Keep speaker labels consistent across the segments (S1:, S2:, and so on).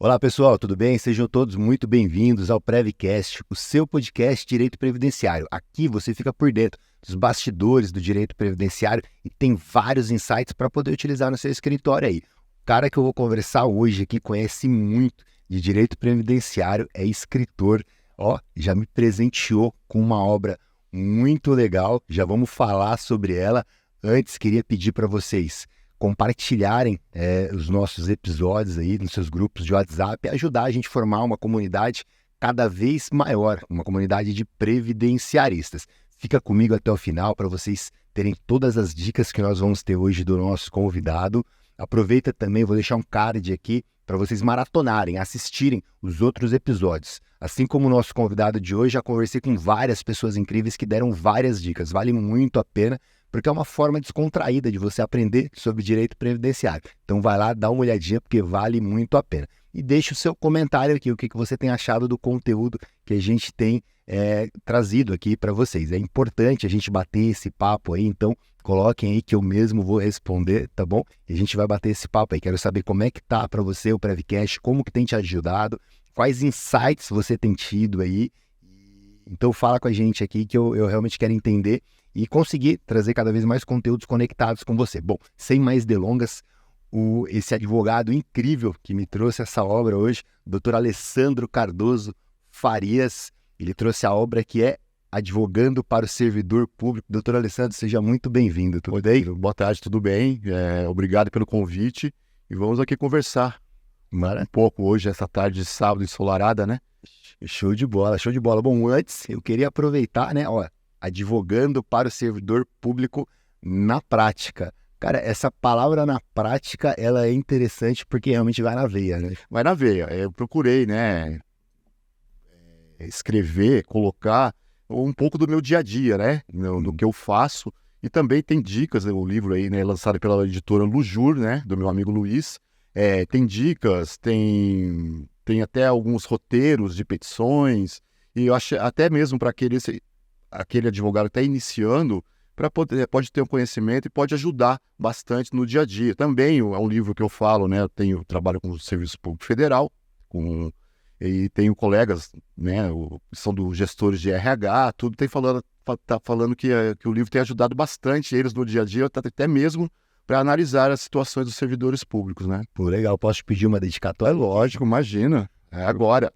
S1: Olá pessoal, tudo bem? Sejam todos muito bem-vindos ao Prevcast, o seu podcast de Direito Previdenciário. Aqui você fica por dentro dos bastidores do Direito Previdenciário e tem vários insights para poder utilizar no seu escritório aí. O cara que eu vou conversar hoje aqui conhece muito de Direito Previdenciário, é escritor, já me presenteou com uma obra muito legal, já vamos falar sobre ela. Antes, queria pedir para vocês compartilharem os nossos episódios aí nos seus grupos de WhatsApp e ajudar a gente a formar uma comunidade cada vez maior, uma comunidade de previdenciaristas. Fica comigo até o final para vocês terem todas as dicas que nós vamos ter hoje do nosso convidado. Aproveita também, vou deixar um card aqui para vocês maratonarem, assistirem os outros episódios. Assim como o nosso convidado de hoje, já conversei com várias pessoas incríveis que deram várias dicas, vale muito a pena, porque é uma forma descontraída de você aprender sobre direito previdenciário. Então vai lá, dá uma olhadinha, porque vale muito a pena. E deixa o seu comentário aqui, o que você tem achado do conteúdo que a gente tem trazido aqui para vocês. É importante a gente bater esse papo aí, então coloquem aí que eu mesmo vou responder, tá bom? E a gente vai bater esse papo aí. Quero saber como é que tá para você o Prevcast, como que tem te ajudado, quais insights você tem tido aí. Então fala com a gente aqui que eu realmente quero entender e conseguir trazer cada vez mais conteúdos conectados com você. Bom, sem mais delongas, esse advogado incrível que me trouxe essa obra hoje, Dr. Alessandro Cardoso Farias, ele trouxe a obra que é Advogando para o Servidor Público. Doutor Alessandro, seja muito bem-vindo. Tudo bem?
S2: Boa tarde, tudo bem? Obrigado pelo convite e vamos aqui conversar um pouco hoje, essa tarde de sábado ensolarada, né?
S1: Show de bola, show de bola. Bom, antes eu queria aproveitar, né, advogando para o servidor público na prática. Cara, essa palavra na prática, ela é interessante porque realmente vai na veia, né?
S2: Vai na veia. Eu procurei, né, escrever, colocar um pouco do meu dia a dia, né, do que eu faço. E também tem dicas, o livro aí, né, lançado pela editora Lujur, né, do meu amigo Luiz. Tem dicas, tem até alguns roteiros de petições. E eu acho até mesmo para aquele advogado que está iniciando, pode ter um conhecimento e pode ajudar bastante no dia a dia. Também é um livro que eu falo, né? Eu trabalho com o Serviço Público Federal, e tenho colegas, né? São dos gestores de RH, tudo tá falando que o livro tem ajudado bastante eles no dia a dia, até mesmo para analisar as situações dos servidores públicos, né?
S1: Pô, legal. Posso te pedir uma dedicatória?
S2: Lógico, imagina. É agora.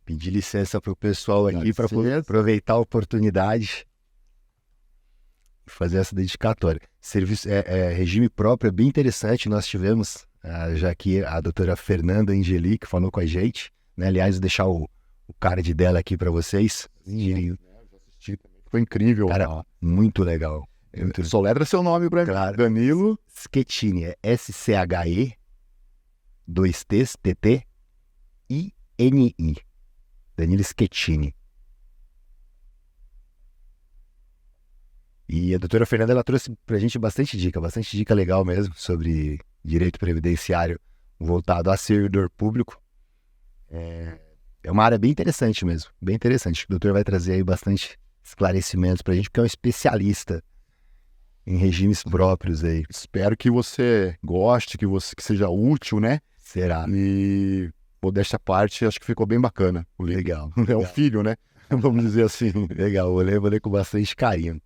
S1: Pedir licença para o pessoal aqui para aproveitar a oportunidade e fazer essa dedicatória. Regime próprio é bem interessante. Nós tivemos já aqui a doutora Fernanda Angeli, que falou com a gente, né? Aliás, vou deixar o card dela aqui para vocês.
S2: Eu já assisti também. Foi incrível.
S1: Cara, muito legal.
S2: Soletra seu nome para mim.
S1: Claro.
S2: Danilo
S1: Schettini, é SCHE, 2 T's, TT, INI. Danilo Schettini. E a doutora Fernanda, ela trouxe pra gente bastante dica legal mesmo sobre direito previdenciário voltado a servidor público. É uma área bem interessante mesmo, bem interessante. O doutor vai trazer aí bastante esclarecimentos pra gente, porque é um especialista em regimes próprios aí.
S2: Espero que você goste, que seja útil, né?
S1: Será?
S2: E modéstia à parte, acho que ficou bem bacana o livro.
S1: Legal.
S2: É um filho, né? Vamos dizer assim.
S1: Legal, vou ler com bastante carinho.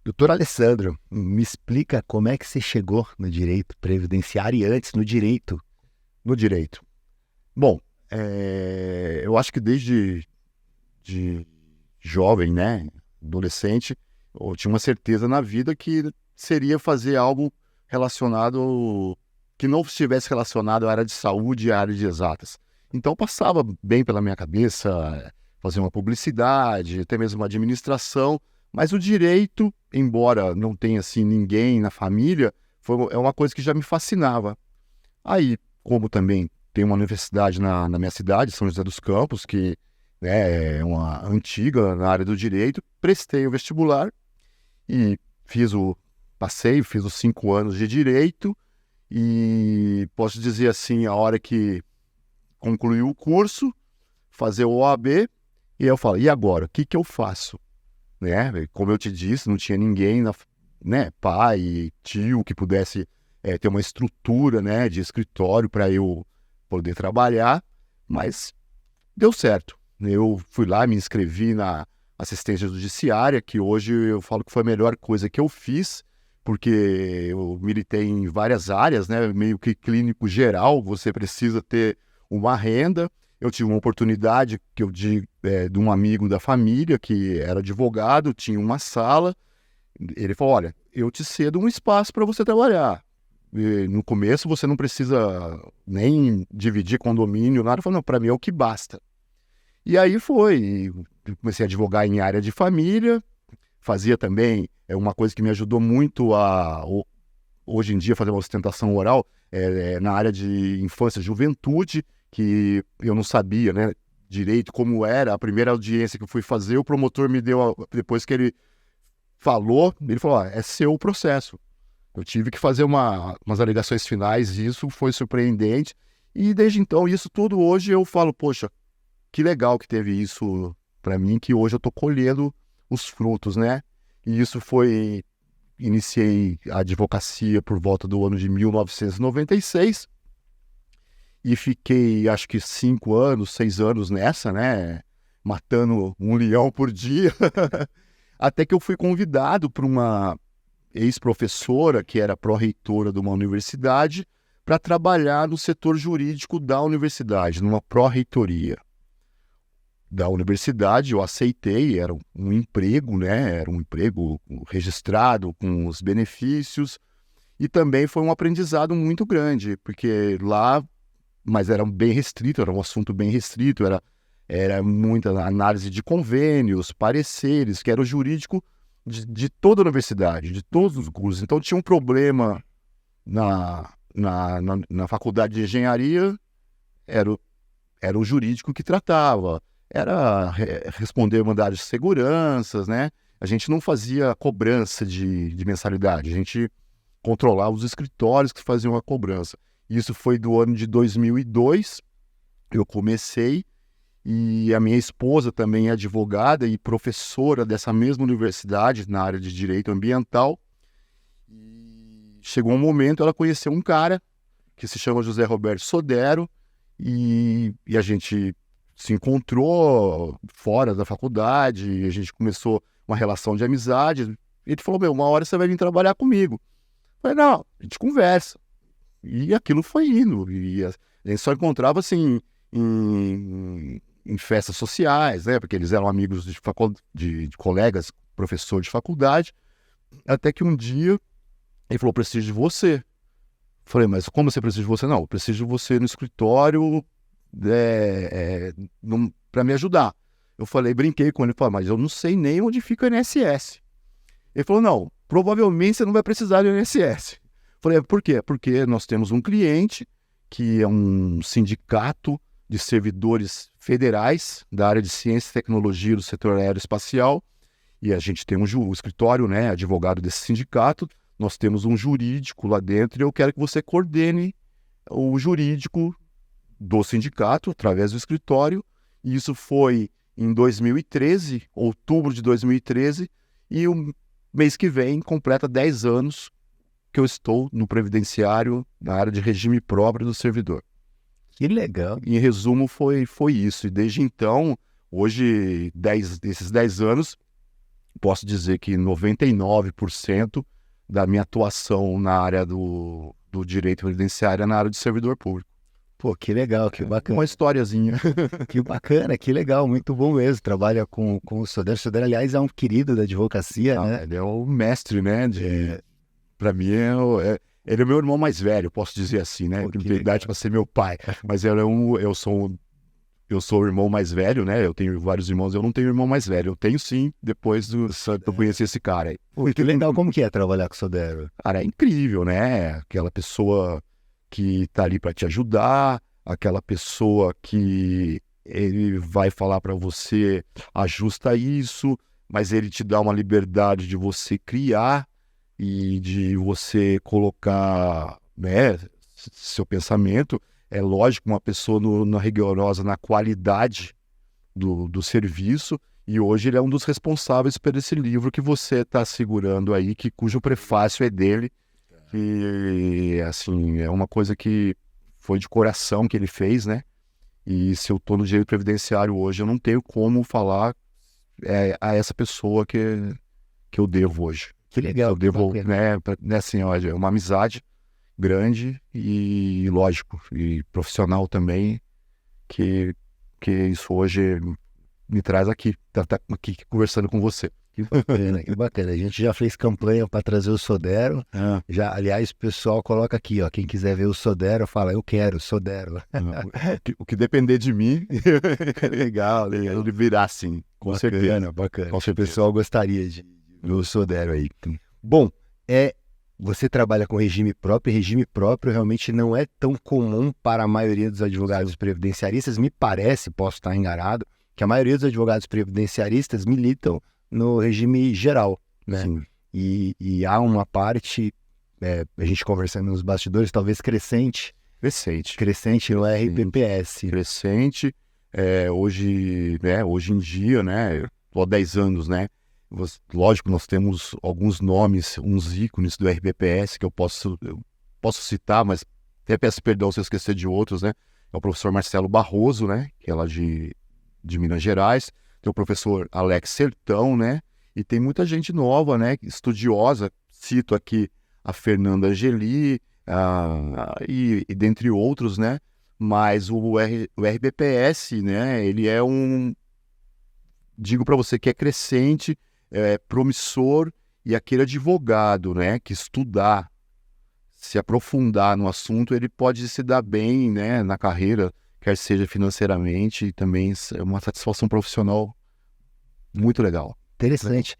S1: Doutor Alessandro, me explica como é que você chegou no direito previdenciário e antes no direito.
S2: No direito. Bom, eu acho que desde de jovem, né? Adolescente, eu tinha uma certeza na vida que seria fazer algo relacionado, que não estivesse relacionado à área de saúde e à área de exatas. Então passava bem pela minha cabeça fazer uma publicidade, até mesmo uma administração, mas o direito, embora não tenha assim ninguém na família, é uma coisa que já me fascinava. Aí, como também tem uma universidade na minha cidade, São José dos Campos, que é uma antiga na área do direito, prestei o vestibular e fiz Passei, fiz os 5 anos de direito e posso dizer assim, a hora que concluí o curso, fazer o OAB, e eu falo, e agora? O que eu faço? Né? Como eu te disse, não tinha ninguém, né, pai, tio, que pudesse ter uma estrutura, né, de escritório para eu poder trabalhar, mas deu certo. Eu fui lá, me inscrevi na assistência judiciária, que hoje eu falo que foi a melhor coisa que eu fiz, porque eu militei em várias áreas, né, meio que clínico geral, você precisa ter uma renda. Eu tive uma oportunidade de um amigo da família que era advogado, tinha uma sala. Ele falou, olha, eu te cedo um espaço para você trabalhar. E no começo você não precisa nem dividir condomínio, nada. Eu falei, não, para mim é o que basta. E aí foi, comecei a advogar em área de família, fazia também uma coisa que me ajudou muito hoje em dia, fazer uma sustentação oral, na área de infância e juventude, que eu não sabia, né, direito como era. A primeira audiência que eu fui fazer, o promotor me deu, depois que ele falou, é seu o processo. Eu tive que fazer umas alegações finais, e isso foi surpreendente. E desde então, isso tudo hoje eu falo, poxa, que legal que teve isso para mim, que hoje eu estou colhendo os frutos, né? E isso foi... Iniciei a advocacia por volta do ano de 1996 e fiquei, acho que 5 anos, 6 anos nessa, né? Matando um leão por dia. Até que eu fui convidado por uma ex-professora, que era pró-reitora de uma universidade, para trabalhar no setor jurídico da universidade, numa pró-reitoria da universidade. Eu aceitei, era um emprego, né? Era um emprego registrado, com os benefícios, e também foi um aprendizado muito grande, porque lá, mas era bem restrito, era um assunto bem restrito, era muita análise de convênios, pareceres, que era o jurídico de toda a universidade, de todos os cursos. Então tinha um problema na faculdade de engenharia, era o jurídico que tratava. Era responder mandados de seguranças, né? A gente não fazia cobrança de mensalidade, a gente controlava os escritórios que faziam a cobrança. Isso foi do ano de 2002, eu comecei, e a minha esposa também é advogada e professora dessa mesma universidade na área de direito ambiental. E chegou um momento, ela conheceu um cara que se chama José Roberto Sodero, e a gente se encontrou fora da faculdade, a gente começou uma relação de amizade. Ele falou, uma hora você vai vir trabalhar comigo. Eu falei, não, a gente conversa. E aquilo foi indo. E a gente só encontrava, assim, em festas sociais, né? Porque eles eram amigos de colegas, professor de faculdade. Até que um dia ele falou, preciso de você. Eu falei, mas como você precisa de você? Não, eu preciso de você no escritório para me ajudar. Eu falei, brinquei com ele, falei, mas eu não sei nem onde fica o INSS. Ele falou, não, provavelmente você não vai precisar do INSS. Eu falei, por quê? Porque nós temos um cliente que é um sindicato de servidores federais da área de ciência e tecnologia do setor aeroespacial, e a gente tem um escritório, né, advogado desse sindicato. Nós temos um jurídico lá dentro, e eu quero que você coordene o jurídico do sindicato através do escritório. E isso foi em 2013, outubro de 2013, e o mês que vem completa 10 anos que eu estou no previdenciário na área de regime próprio do servidor.
S1: Que legal.
S2: Em resumo, foi isso. E desde então, hoje, desses 10 anos, posso dizer que 99% da minha atuação na área do direito previdenciário é na área de servidor público.
S1: Pô, que legal, que bacana.
S2: Uma historiazinha.
S1: Que bacana, que legal, muito bom mesmo. Trabalha com o Sodero. O Sodero, aliás, é um querido da advocacia, né?
S2: Ele é o mestre, né? Para mim, ele é meu irmão mais velho, posso dizer assim, né? Ele tem idade para ser meu pai. Mas eu sou o irmão mais velho, né? Eu tenho vários irmãos, eu não tenho irmão mais velho. Eu tenho sim, depois de eu conhecer esse cara aí.
S1: Pô, que legal, como que é trabalhar com o Sodero?
S2: Cara, é incrível, né? Aquela pessoa que tá ali para te ajudar, aquela pessoa que ele vai falar para você, ajusta isso, mas ele te dá uma liberdade de você criar. e de você colocar, né, seu pensamento. É lógico, uma pessoa rigorosa na qualidade do serviço, e hoje ele é um dos responsáveis por esse livro que você está segurando aí, cujo prefácio é dele, que, assim, é uma coisa que foi de coração que ele fez, né? E se eu estou no direito previdenciário hoje, eu não tenho como falar a essa pessoa que eu devo hoje.
S1: Que legal.
S2: Eu devo, né, assim, ó, é uma amizade grande e, lógico, e profissional também, que isso hoje me traz aqui, tá aqui conversando com você.
S1: Que bacana, que bacana. A gente já fez campanha para trazer o Sodero. Já, aliás, o pessoal coloca aqui, ó, quem quiser ver o Sodero, fala, eu quero Sodero.
S2: O que depender de mim, legal, ele virá sim, com certeza.
S1: Bacana.
S2: Com certeza.
S1: O pessoal gostaria de ver o Sodero aí. Bom, você trabalha com regime próprio, e regime próprio realmente não é tão comum para a maioria dos advogados previdenciaristas. Me parece, posso estar enganado, que a maioria dos advogados previdenciaristas militam no regime geral, né?
S2: Sim.
S1: E há uma parte, a gente conversando nos bastidores, talvez crescente no RPPS.
S2: Crescente, hoje em dia, né, há 10 anos, né, lógico, nós temos alguns nomes, uns ícones do RPPS que eu posso citar, mas até peço perdão se eu esquecer de outros, né, é o professor Marcelo Barroso, né, que é lá de Minas Gerais, tem o professor Alex Sertão, né, e tem muita gente nova, né, estudiosa, cito aqui a Fernanda Angeli, e dentre outros, né, mas o RPPS, né, ele é digo para você que é crescente, promissor, e aquele advogado, né, que estudar, se aprofundar no assunto, ele pode se dar bem, né, na carreira, quer seja financeiramente, e também é uma satisfação profissional muito legal.
S1: Interessante.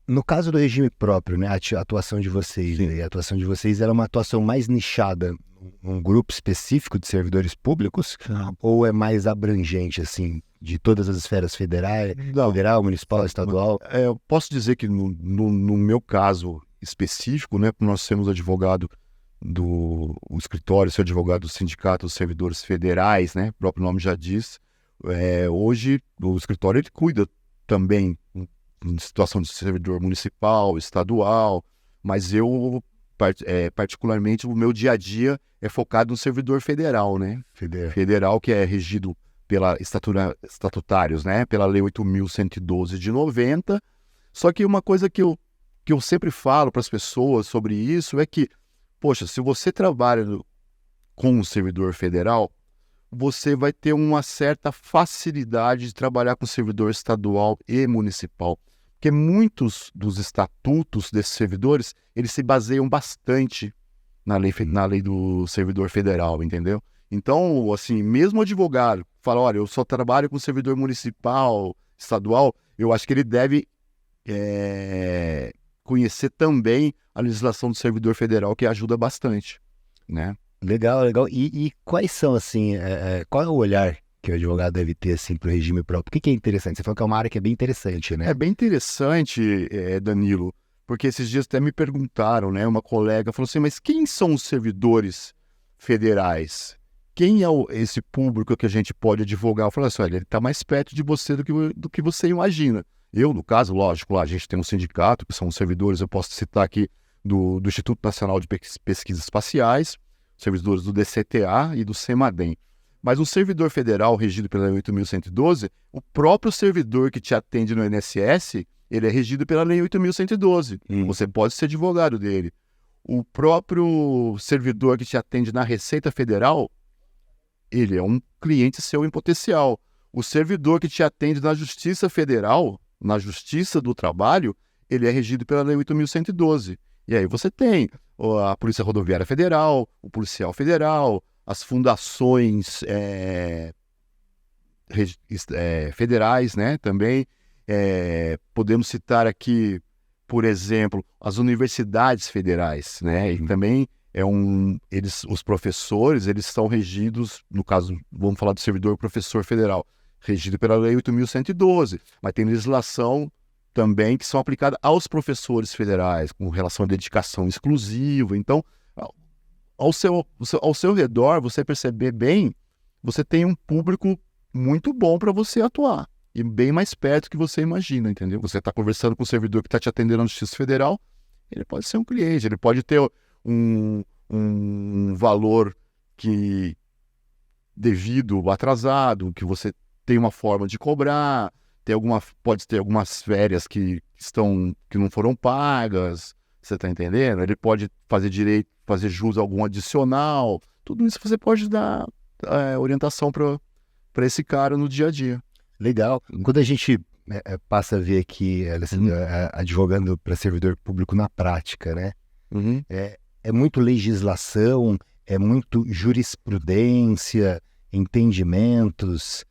S1: No caso do regime próprio, né, a atuação de vocês, né, a atuação de vocês era uma atuação mais nichada num grupo específico de servidores públicos, ou é mais abrangente, assim, de todas as esferas federal, municipal, estadual?
S2: Eu posso dizer que no meu caso específico, né, nós temos advogado o escritório, sou advogado do Sindicato dos Servidores Federais, né, o próprio nome já diz. Hoje o escritório ele cuida também em situação de servidor municipal, estadual, mas eu particularmente o meu dia a dia é focado no servidor federal, né? Federal, que é regido pela estatutários, né? Pela Lei 8.112 de 90. Só que uma coisa que eu sempre falo para as pessoas sobre isso é que, poxa, se você trabalha com um servidor federal, você vai ter uma certa facilidade de trabalhar com servidor estadual e municipal. Porque muitos dos estatutos desses servidores, eles se baseiam bastante na lei do servidor federal, entendeu? Então, assim, mesmo o advogado fala, olha, eu só trabalho com servidor municipal, estadual, eu acho que ele deve conhecer também a legislação do servidor federal, que ajuda bastante, né?
S1: Legal. E quais são, assim, qual é o olhar que o advogado deve ter, assim, para o regime próprio? O que é interessante? Você falou que é uma área que é bem interessante, né?
S2: É bem interessante, Danilo, porque esses dias até me perguntaram, né? Uma colega falou assim, mas quem são os servidores federais? Quem é esse público que a gente pode advogar? Eu falei assim, olha, ele está mais perto de você do que você imagina. Eu, no caso, lógico, lá a gente tem um sindicato, que são os servidores, eu posso citar aqui, do Instituto Nacional de Pesquisas Espaciais, servidores do DCTA e do CEMADEM. Mas o servidor federal regido pela Lei 8.112, o próprio servidor que te atende no INSS, ele é regido pela Lei 8.112. Você pode ser advogado dele. O próprio servidor que te atende na Receita Federal, ele é um cliente seu em potencial. O servidor que te atende na Justiça Federal, na Justiça do Trabalho, ele é regido pela Lei 8.112. E aí você tem a Polícia Rodoviária Federal, o Policial Federal, as fundações federais, né, também. Podemos citar aqui, por exemplo, as universidades federais, né, e também os professores, eles são regidos, no caso, vamos falar do servidor professor federal, regido pela Lei 8.112, mas tem legislação também que são aplicadas aos professores federais, com relação à dedicação exclusiva. Então, ao seu redor, você perceber bem, você tem um público muito bom para você atuar. E bem mais perto que você imagina, entendeu? Você está conversando com o servidor que está te atendendo na Justiça Federal, ele pode ser um cliente, ele pode ter um valor que devido atrasado, que você tem uma forma de cobrar, pode ter algumas férias que não foram pagas, você está entendendo? Ele pode fazer jus a algum adicional, tudo isso você pode dar orientação para esse cara no dia a dia.
S1: Legal. Quando a gente passa a ver aqui, advogando para servidor público na prática, né?
S2: Uhum.
S1: É muito legislação, é muito jurisprudência, entendimentos.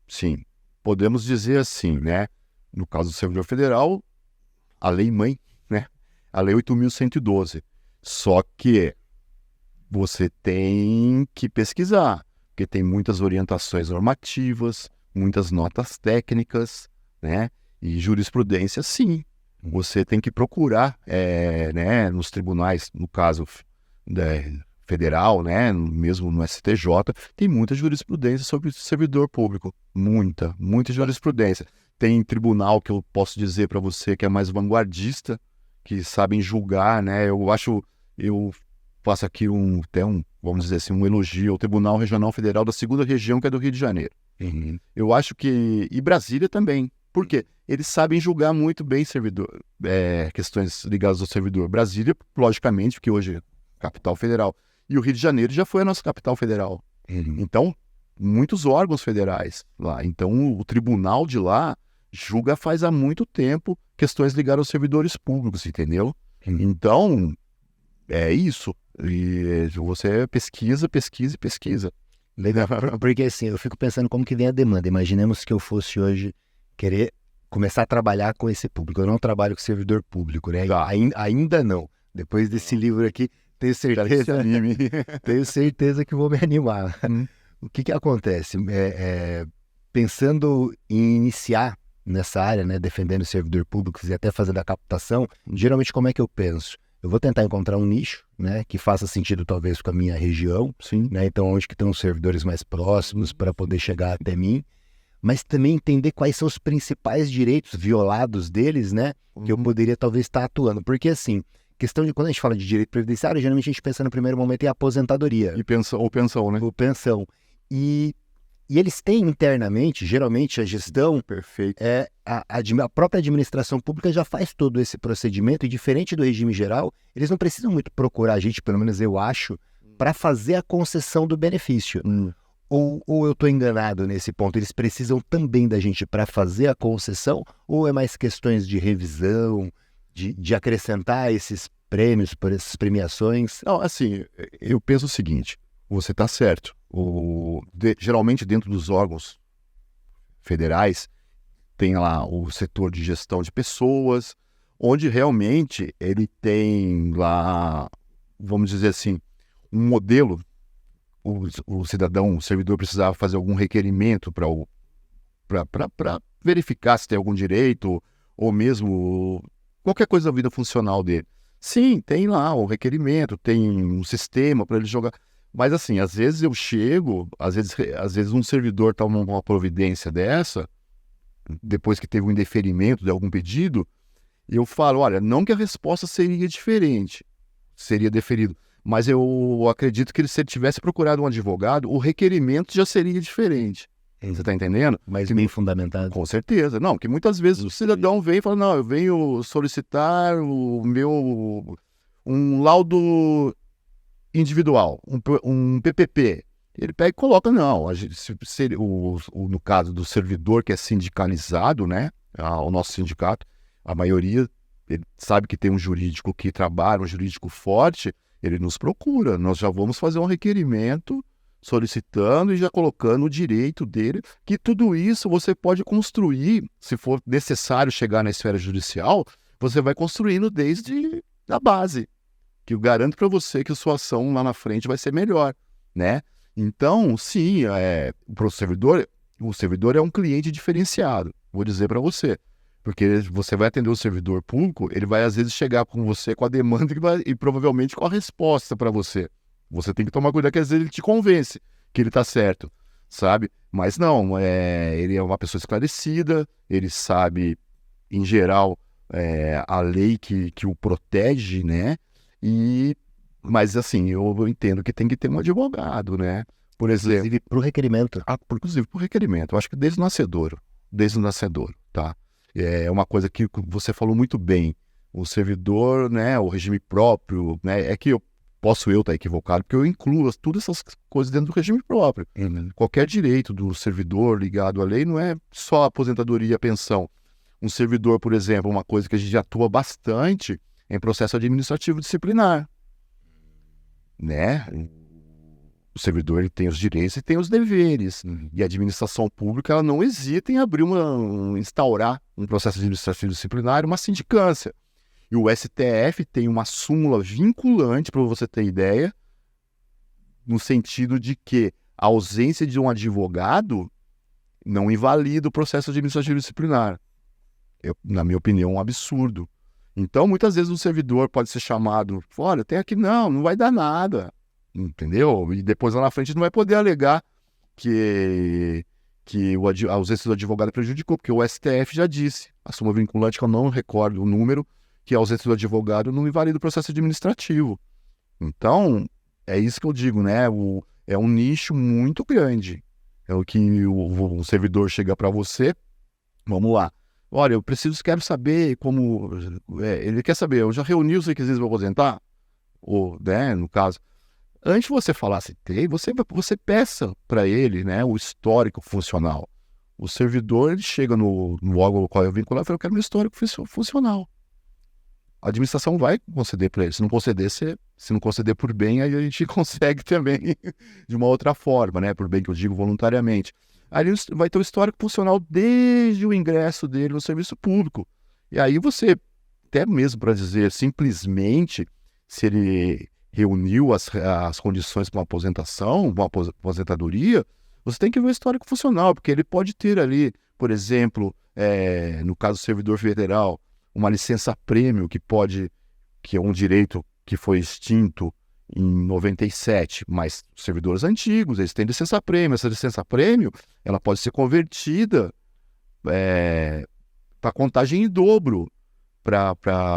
S2: Sim, podemos dizer assim, né? No caso do servidor federal, a lei mãe, né? A lei 8.112. Só que você tem que pesquisar, porque tem muitas orientações normativas, muitas notas técnicas, né? E jurisprudência, sim. Você tem que procurar, né, nos tribunais, no caso federal, né, mesmo no STJ, tem muita jurisprudência sobre servidor público. Muita jurisprudência. Tem tribunal que eu posso dizer para você que é mais vanguardista, que sabem julgar, né? Eu faço aqui vamos dizer assim, um elogio ao Tribunal Regional Federal da 2ª Região, que é do Rio de Janeiro.
S1: Uhum.
S2: Eu acho que... E Brasília também. Por quê? Eles sabem julgar muito bem questões ligadas ao servidor. Brasília, logicamente, porque hoje é capital federal. E o Rio de Janeiro já foi a nossa capital federal.
S1: Uhum.
S2: Então, muitos órgãos federais lá. Então, o tribunal de lá julga faz há muito tempo questões ligadas aos servidores públicos, entendeu?
S1: Uhum.
S2: Então, é isso. E você pesquisa.
S1: Legal. Porque assim, eu fico pensando como que vem a demanda. Imaginemos que eu fosse hoje querer começar a trabalhar com esse público. Eu não trabalho com servidor público, né?
S2: Tá.
S1: Ainda não. Depois desse livro aqui, tenho certeza que vou me animar. O que acontece? Pensando em iniciar nessa área, né, defendendo o servidor público e até fazendo a captação, geralmente como é que eu penso? Eu vou tentar encontrar um nicho, né, que faça sentido talvez com a minha região,
S2: Sim.
S1: né, então onde que estão os servidores mais próximos para poder chegar até mim, mas também entender quais são os principais direitos violados deles, né, que eu poderia talvez estar atuando, porque assim, quando a gente fala de direito previdenciário, geralmente a gente pensa no primeiro momento em aposentadoria.
S2: Ou pensão, né?
S1: Ou pensão. E eles têm internamente, geralmente a gestão,
S2: Perfeito.
S1: a própria administração pública já faz todo esse procedimento e diferente do regime geral, eles não precisam muito procurar a gente, pelo menos eu acho, para fazer a concessão do benefício. Ou eu estou enganado nesse ponto? Eles precisam também da gente para fazer a concessão? Ou é mais questões de revisão, de acrescentar esses prêmios, por essas premiações?
S2: Não, assim, eu penso o seguinte, você está certo. Geralmente dentro dos órgãos federais tem lá o setor de gestão de pessoas, onde realmente ele tem lá, vamos dizer assim, um modelo. O cidadão, o servidor precisava fazer algum requerimento para verificar se tem algum direito ou mesmo qualquer coisa da vida funcional dele. Sim, tem lá o requerimento, tem um sistema para ele jogar. Mas assim, às vezes eu chego, às vezes um servidor está numa providência dessa, depois que teve um indeferimento de algum pedido, e eu falo, olha, não que a resposta seria diferente, seria deferido, mas eu acredito que se ele tivesse procurado um advogado, o requerimento já seria diferente. Você está entendendo?
S1: Mas bem fundamentado.
S2: Com certeza. Não, porque muitas vezes o cidadão vem e fala, não, eu venho solicitar um laudo individual, um PPP. Ele pega e coloca, não. No caso do servidor que é sindicalizado, né, o nosso sindicato, a maioria, ele sabe que tem um jurídico que trabalha, um jurídico forte, ele nos procura. Nós já vamos fazer um requerimento solicitando e já colocando o direito dele, que tudo isso você pode construir, se for necessário chegar na esfera judicial, você vai construindo desde a base, que eu garanto para você que a sua ação lá na frente vai ser melhor, né? Então, sim, para o servidor é um cliente diferenciado, vou dizer para você, Porque você vai atender o servidor público, ele vai às vezes chegar com você com a demanda e provavelmente com a resposta para você. Você tem que tomar cuidado que às vezes ele te convence que ele está certo, sabe? Mas não, ele é uma pessoa esclarecida, ele sabe, em geral, a lei que o protege, né? Mas assim, eu entendo que tem que ter um advogado, né? Por exemplo,
S1: Inclusive para o requerimento.
S2: inclusive por requerimento. Eu acho que desde o nascedouro, tá? É uma coisa que você falou muito bem. O servidor, né, o regime próprio, né, é que eu estar equivocado, porque eu incluo todas essas coisas dentro do regime próprio. Qualquer direito do servidor ligado à lei não é só aposentadoria e pensão. Um servidor, por exemplo, uma coisa que a gente atua bastante é em processo administrativo disciplinar, né? O servidor ele tem os direitos e tem os deveres. E a administração pública ela não hesita em instaurar um processo administrativo disciplinar, uma sindicância. E o STF tem uma súmula vinculante, para você ter ideia, no sentido de que a ausência de um advogado não invalida o processo administrativo disciplinar. Na minha opinião, é um absurdo. Então, muitas vezes o servidor pode ser chamado, olha, tem aqui, não vai dar nada. Entendeu? E depois lá na frente não vai poder alegar que a ausência do advogado prejudicou, porque o STF já disse, a súmula vinculante, que eu não recordo o número, que a ausência do advogado não invalida o processo administrativo. Então, é isso que eu digo, né? É um nicho muito grande. É o que o servidor chega para você, vamos lá. Olha, quero saber como... ele quer saber, eu já reuni os requisitos para aposentar? Ou, né, no caso... Antes de você falar se tem, você peça para ele, né, o histórico funcional. O servidor ele chega no órgão ao qual eu vincular e fala, eu quero meu histórico funcional. A administração vai conceder para ele. Se não conceder por bem, aí a gente consegue também de uma outra forma, né? Por bem que eu digo voluntariamente. Aí ele vai ter o histórico funcional desde o ingresso dele no serviço público. E aí você, até mesmo para dizer simplesmente se ele reuniu as condições para uma aposentação, uma aposentadoria, você tem que ver o histórico funcional, porque ele pode ter ali, por exemplo, no caso do servidor federal, uma licença-prêmio que é um direito que foi extinto em 97, mas servidores antigos, eles têm licença-prêmio. Essa licença-prêmio, ela pode ser convertida para contagem em dobro, para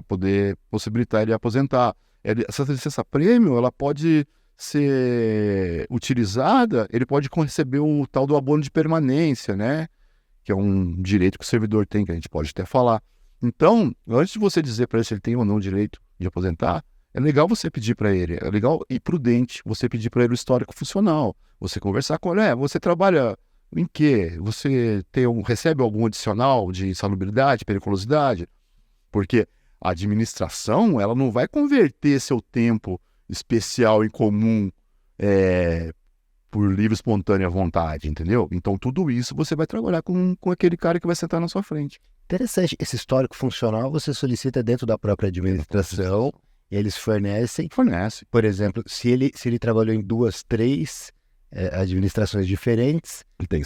S2: poder possibilitar ele aposentar. Essa licença-prêmio, ela pode ser utilizada, ele pode receber o tal do abono de permanência, né? Que é um direito que o servidor tem, que a gente pode até falar. Então, antes de você dizer para ele se ele tem ou não o direito de aposentar, é legal você pedir para ele, é legal e prudente você pedir para ele o histórico funcional, você conversar com ele, você trabalha em quê? Você recebe algum adicional de insalubridade, periculosidade? Porque a administração, ela não vai converter seu tempo especial em comum por livre, espontânea vontade, entendeu? Então, tudo isso você vai trabalhar com aquele cara que vai sentar na sua frente.
S1: Interessante. Esse histórico funcional você solicita dentro da própria administração e eles fornecem.
S2: Fornece.
S1: Por exemplo, se ele trabalhou em 2, 3 administrações diferentes,
S2: Ele tem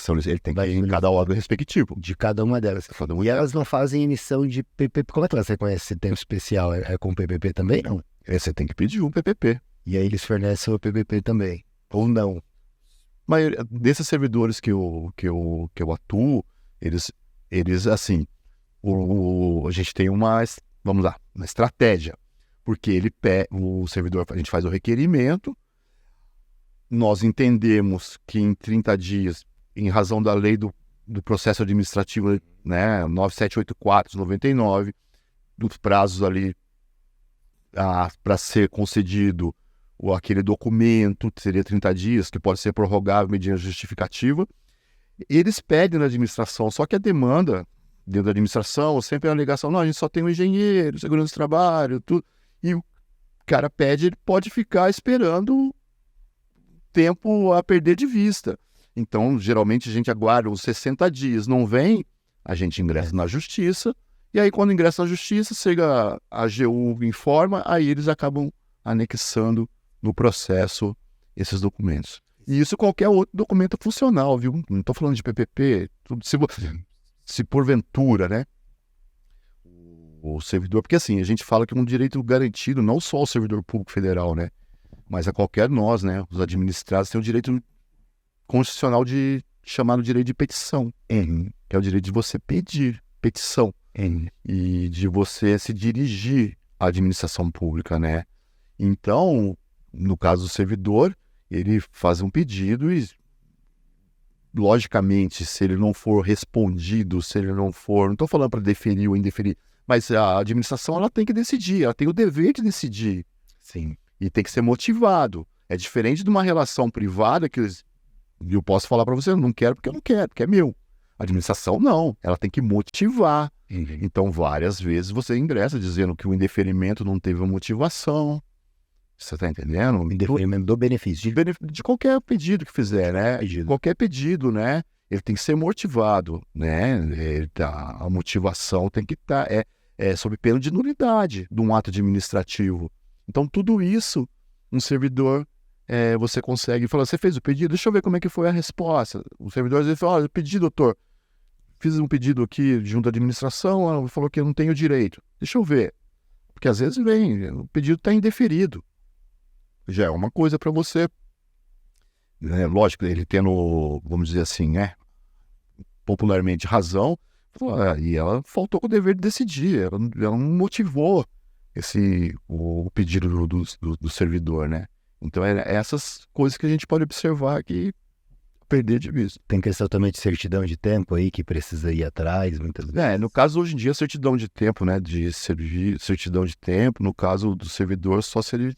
S2: que ir em cada órgão respectivo.
S1: de cada uma delas. E elas não fazem emissão de PPP. Como é que elas reconhecem se tempo especial? É com PPP também? Não.
S2: Você tem que pedir um PPP.
S1: E aí eles fornecem o PPP também. Ou não.
S2: Mas desses servidores que eu atuo, eles assim, a gente tem uma estratégia. Porque o servidor, a gente faz o requerimento, nós entendemos que em 30 dias, em razão da lei do processo administrativo, né, 9784/99, dos prazos ali para ser concedido aquele documento, seria 30 dias, que pode ser prorrogável mediante justificativa, eles pedem na administração, só que a demanda dentro da administração sempre é a alegação, não, a gente só tem um engenheiro, segurança do trabalho, tudo, e o cara pede, ele pode ficar esperando tempo a perder de vista. Então, geralmente, a gente aguarda os 60 dias, não vem, a gente ingressa na justiça, e aí quando ingressa na justiça, chega a AGU informa, aí eles acabam anexando no processo esses documentos. E isso qualquer outro documento funcional, viu? Não estou falando de PPP, tudo, se porventura, né? O servidor, porque assim, a gente fala que é um direito garantido não só ao servidor público federal, né? Mas a qualquer nós, né? Os administrados têm o direito constitucional de chamado direito de petição, que é o direito de você pedir petição e de você se dirigir à administração pública, né? Então, no caso do servidor, ele faz um pedido e, logicamente, se ele não for respondido, se ele não for... Não estou falando para deferir ou indeferir, mas a administração ela tem que decidir, ela tem o dever de decidir.
S1: Sim.
S2: E tem que ser motivado. É diferente de uma relação privada que eu posso falar para você, eu não quero porque eu não quero, porque é meu. A administração não, ela tem que motivar. Então, várias vezes você ingressa dizendo que o indeferimento não teve uma motivação. Você está entendendo?
S1: Indeferimento do benefício.
S2: De qualquer pedido que fizer, né?
S1: Pedido.
S2: Qualquer pedido, né? Ele tem que ser motivado, né? A motivação tem que estar sob pena de nulidade de um ato administrativo. Então, tudo isso, um servidor, você consegue falar, você fez o pedido? Deixa eu ver como é que foi a resposta. O servidor às vezes fala, olha, eu pedi, doutor, fiz um pedido aqui junto à administração, ela falou que eu não tenho direito. Deixa eu ver. Porque às vezes o pedido está indeferido. Já é uma coisa para você, né? Lógico, ele tendo, vamos dizer assim, né, popularmente razão, e ela faltou com o dever de decidir, ela não motivou o pedido do servidor, né? Então, essas coisas que a gente pode observar que perder de vista.
S1: Tem questão também de certidão de tempo aí que precisa ir atrás, muitas vezes.
S2: No caso, hoje em dia, certidão de tempo, né, de servir, certidão de tempo, no caso do servidor, só se ele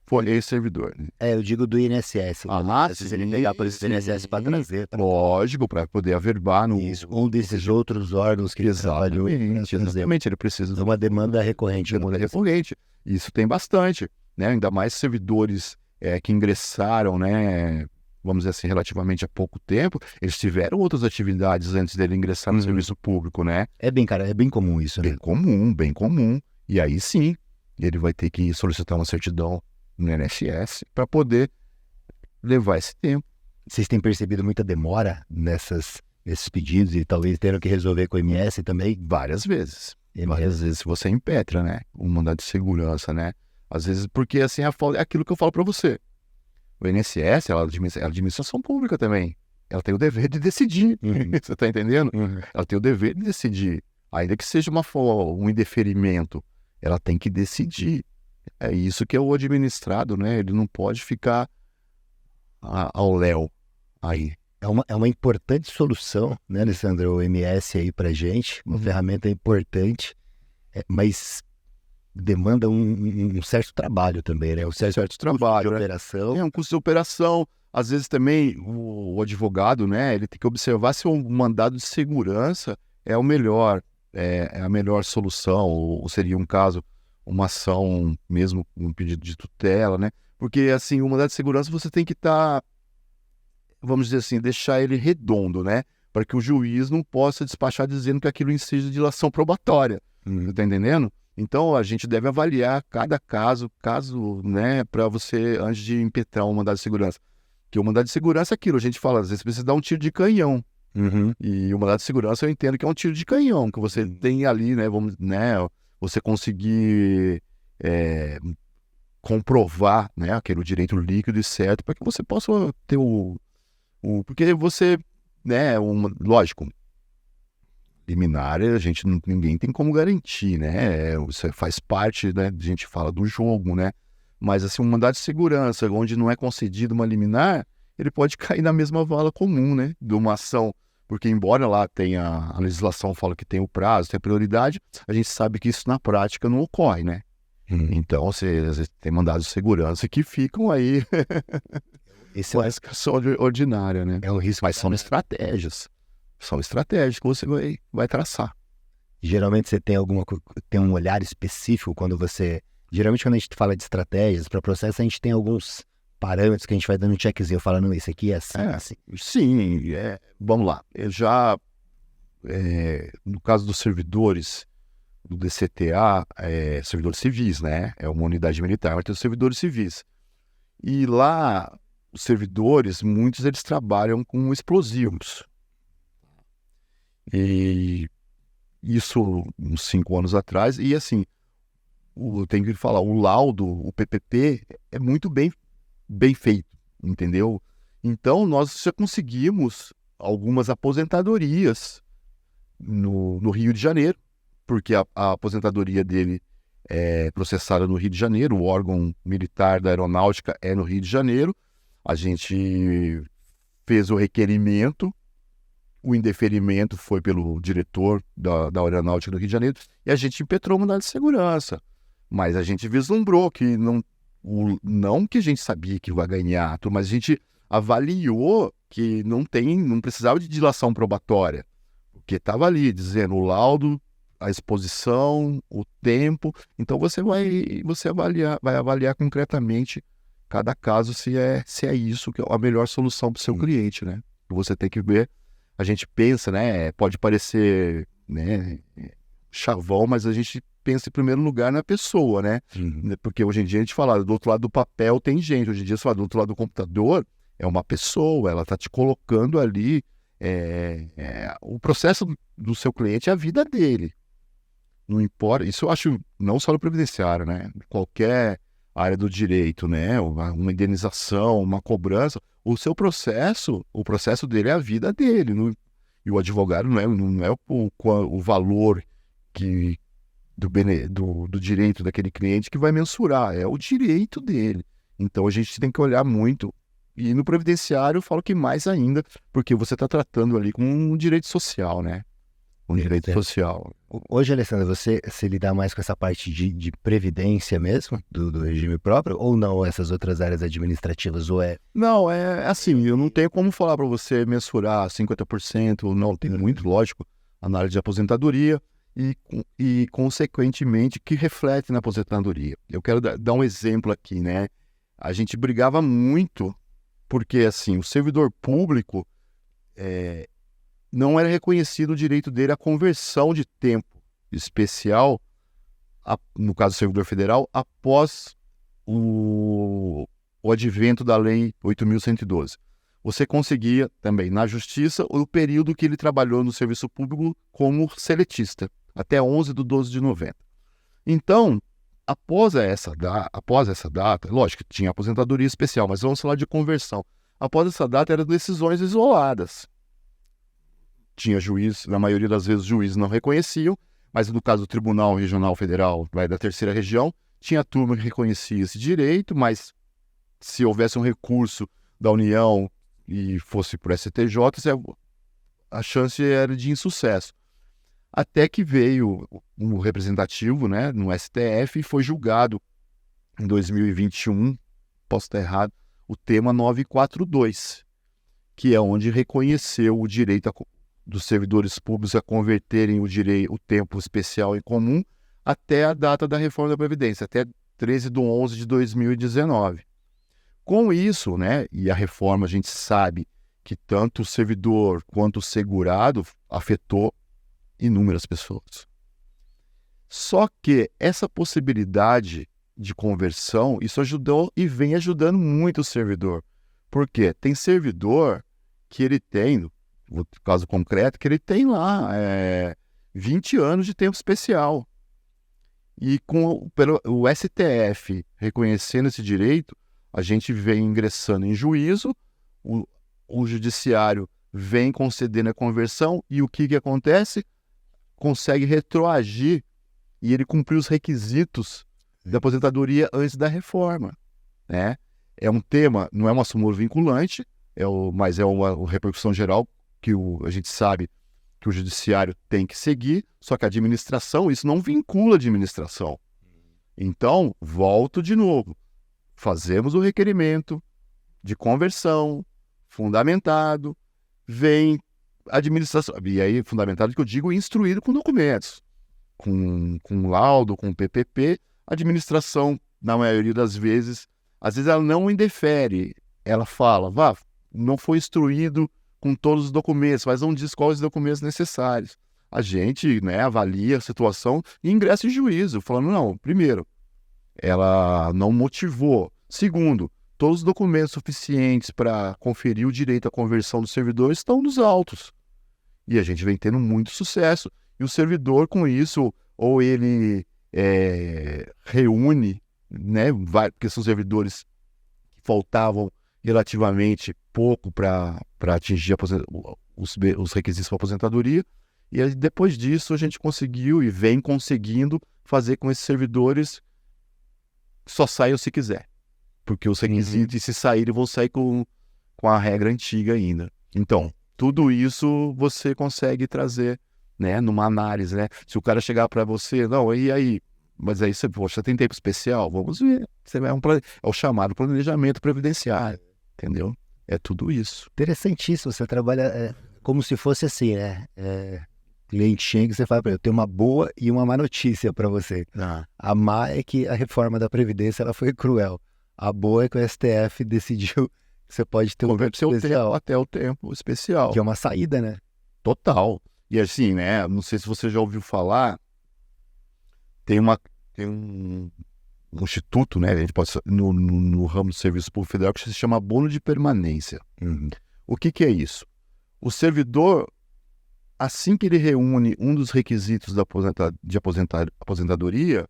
S2: for ex-servidor. Né?
S1: Eu digo do INSS.
S2: Às
S1: vezes ele pegar por esse INSS para trazer.
S2: Lógico, para poder averbar no...
S1: Isso, um desses outros órgãos que ele trabalhou.
S2: Exatamente, ele precisa
S1: de uma demanda recorrente.
S2: Demanda recorrente. Isso tem bastante, né? Ainda mais servidores que ingressaram, né? Vamos dizer assim, relativamente há pouco tempo, eles tiveram outras atividades antes dele ingressar no serviço público, né?
S1: É bem comum isso, né?
S2: Bem comum. E aí sim, ele vai ter que solicitar uma certidão no INSS para poder levar esse tempo.
S1: Vocês têm percebido muita demora nesses pedidos e talvez tenham que resolver com o MS também?
S2: Várias vezes. Várias vezes você impetra, né? O mandado de segurança, né? Às vezes, porque assim, é aquilo que eu falo para você. O INSS, ela é administração pública também. Ela tem o dever de decidir. Você está entendendo? Ela tem o dever de decidir. Ainda que seja um indeferimento, ela tem que decidir. É isso que é o administrado, né? Ele não pode ficar ao léu aí.
S1: É uma importante solução, né, Alessandro? O MS aí pra gente, uma ferramenta importante, mas demanda um certo trabalho também, né? Um certo
S2: trabalho
S1: de operação.
S2: Um custo de operação. Às vezes também o advogado, né? Ele tem que observar se o mandado de segurança é o melhor, é a melhor solução, ou seria um caso, uma ação mesmo, um pedido de tutela, né? Porque, assim, o mandado de segurança você tem que estar, vamos dizer assim, deixar ele redondo, né? Para que o juiz não possa despachar dizendo que aquilo incide dilação probatória. Você tá entendendo? Então, a gente deve avaliar cada caso, né? Para você, antes de impetrar um mandado de segurança. Porque o mandado de segurança é aquilo, a gente fala, às vezes precisa dar um tiro de canhão. E o mandado de segurança eu entendo que é um tiro de canhão, que você tem ali, né? Você conseguir comprovar, né, aquele direito líquido e certo para que você possa ter porque você, né, lógico, liminar, ninguém tem como garantir, né, isso faz parte, né, a gente fala do jogo, né, mas assim, um mandado de segurança, onde não é concedido uma liminar, ele pode cair na mesma vala comum, né, de uma ação, porque embora lá tenha, a legislação fala que tem o prazo, tem a prioridade, a gente sabe que isso na prática não ocorre, né. Então, às vezes tem mandados de segurança que ficam aí
S1: Esse é
S2: execução ordinária, né?
S1: É um risco.
S2: Mas são estratégias. São estratégias que você vai traçar.
S1: Geralmente você tem um olhar específico quando você... Geralmente quando a gente fala de estratégias para processo, a gente tem alguns parâmetros que a gente vai dando um checkzinho, falando, não, esse aqui é assim, assim.
S2: Sim, vamos lá. Eu já, no caso dos servidores do DCTA, servidores civis, né? É uma unidade militar, mas tem os servidores civis. E lá, os servidores, muitos eles trabalham com explosivos. E isso uns 5 anos atrás, e assim, tenho que falar, o laudo, o PPP, é muito bem feito, entendeu? Então, nós já conseguimos algumas aposentadorias no Rio de Janeiro, porque a aposentadoria dele é processada no Rio de Janeiro, o órgão militar da aeronáutica é no Rio de Janeiro. A gente fez o requerimento, o indeferimento foi pelo diretor da aeronáutica do Rio de Janeiro, e a gente impetrou mandado de segurança. Mas a gente vislumbrou que não que a gente sabia que vai ganhar, mas a gente avaliou que não precisava de dilação probatória, porque estava ali dizendo o laudo, a exposição, o tempo. Então você vai avaliar concretamente cada caso se é isso que é a melhor solução para o seu cliente, né? Você tem que ver. A gente pensa, né? Pode parecer, né, chavão, mas a gente pensa em primeiro lugar na pessoa, né? Porque hoje em dia a gente fala, do outro lado do papel tem gente. Hoje em dia você fala, do outro lado do computador é uma pessoa, ela está te colocando ali. O processo do seu cliente é a vida dele. Não importa, isso eu acho não só no previdenciário, né? Qualquer área do direito, né? Uma indenização, uma cobrança, o processo dele é a vida dele. E o advogado não é o valor do direito daquele cliente que vai mensurar, é o direito dele. Então a gente tem que olhar muito. E no previdenciário eu falo que mais ainda, porque você está tratando ali com um direito social, né? Um direito social.
S1: Hoje, Alessandro, você lida mais com essa parte de previdência mesmo, do regime próprio, ou não, essas outras áreas administrativas, ou é...
S2: Não, é assim, eu não tenho como falar para você mensurar 50%, não, tem muito, lógico, análise de aposentadoria e consequentemente, que reflete na aposentadoria. Eu quero dar um exemplo aqui, né? A gente brigava muito, porque assim, o servidor público... não era reconhecido o direito dele à conversão de tempo especial, no caso do servidor federal, após o advento da Lei 8.112. Você conseguia também, na Justiça, o período que ele trabalhou no serviço público como seletista, até 11/12/90. Então, após essa data, lógico que tinha aposentadoria especial, mas vamos falar de conversão. Após essa data, eram decisões isoladas. Tinha juiz, na maioria das vezes os juízes não reconheciam, mas no caso do Tribunal Regional Federal, da terceira região, tinha turma que reconhecia esse direito, mas se houvesse um recurso da União e fosse por STJ, a chance era de insucesso. Até que veio um representativo, né, no STF e foi julgado em 2021, posso estar errado, o tema 942, que é onde reconheceu o direito dos servidores públicos a converterem o tempo especial em comum até a data da reforma da Previdência, até 13/11/2019. Com isso, né, e a reforma a gente sabe que tanto o servidor quanto o segurado afetou inúmeras pessoas. Só que essa possibilidade de conversão, isso ajudou e vem ajudando muito o servidor. Por quê? Tem servidor que ele tem, no caso concreto, que ele tem lá 20 anos de tempo especial. E pelo o STF reconhecendo esse direito, a gente vem ingressando em juízo, o judiciário vem concedendo a conversão e o que acontece? Consegue retroagir e ele cumprir os requisitos da aposentadoria antes da reforma, né? É um tema, não é uma súmula vinculante, mas é uma repercussão geral que a gente sabe que o judiciário tem que seguir, só que a administração, isso não vincula a administração. Então, volto de novo. Fazemos o requerimento de conversão, fundamentado, vem a administração, e aí fundamentado que eu digo instruído com documentos, com laudo, com PPP, a administração, na maioria das vezes, às vezes ela não indefere, ela fala, não foi instruído com todos os documentos, mas não diz quais os documentos necessários. A gente, né, avalia a situação e ingressa em juízo, falando, não, primeiro, ela não motivou. Segundo, todos os documentos suficientes para conferir o direito à conversão do servidor estão nos autos. E a gente vem tendo muito sucesso. E o servidor, com isso, ou ele reúne, né, porque são servidores que faltavam relativamente pouco para atingir os requisitos para aposentadoria. E aí, depois disso, a gente conseguiu e vem conseguindo fazer com esses servidores que só saiam se quiser. Porque os requisitos, e se saírem, vão sair com a regra antiga ainda. Então, tudo isso você consegue trazer, né, numa análise, né? Se o cara chegar para você, não, e aí? Mas aí você tem tempo especial? Vamos ver. É o chamado planejamento previdenciário, entendeu? É tudo isso.
S1: Interessantíssimo, você trabalha como se fosse assim, né? Cliente chega e você fala para ele, eu tenho uma boa e uma má notícia para você. A má é que a reforma da Previdência ela foi cruel. A boa é que o STF decidiu que você pode ter um tempo especial.
S2: Até o tempo especial.
S1: Que é uma saída, né?
S2: Total. E assim, né? Não sei se você já ouviu falar, tem um instituto, né? A gente pode no ramo do Serviço Público Federal que se chama bônus de permanência. O que é isso? O servidor, assim que ele reúne um dos requisitos de aposentadoria,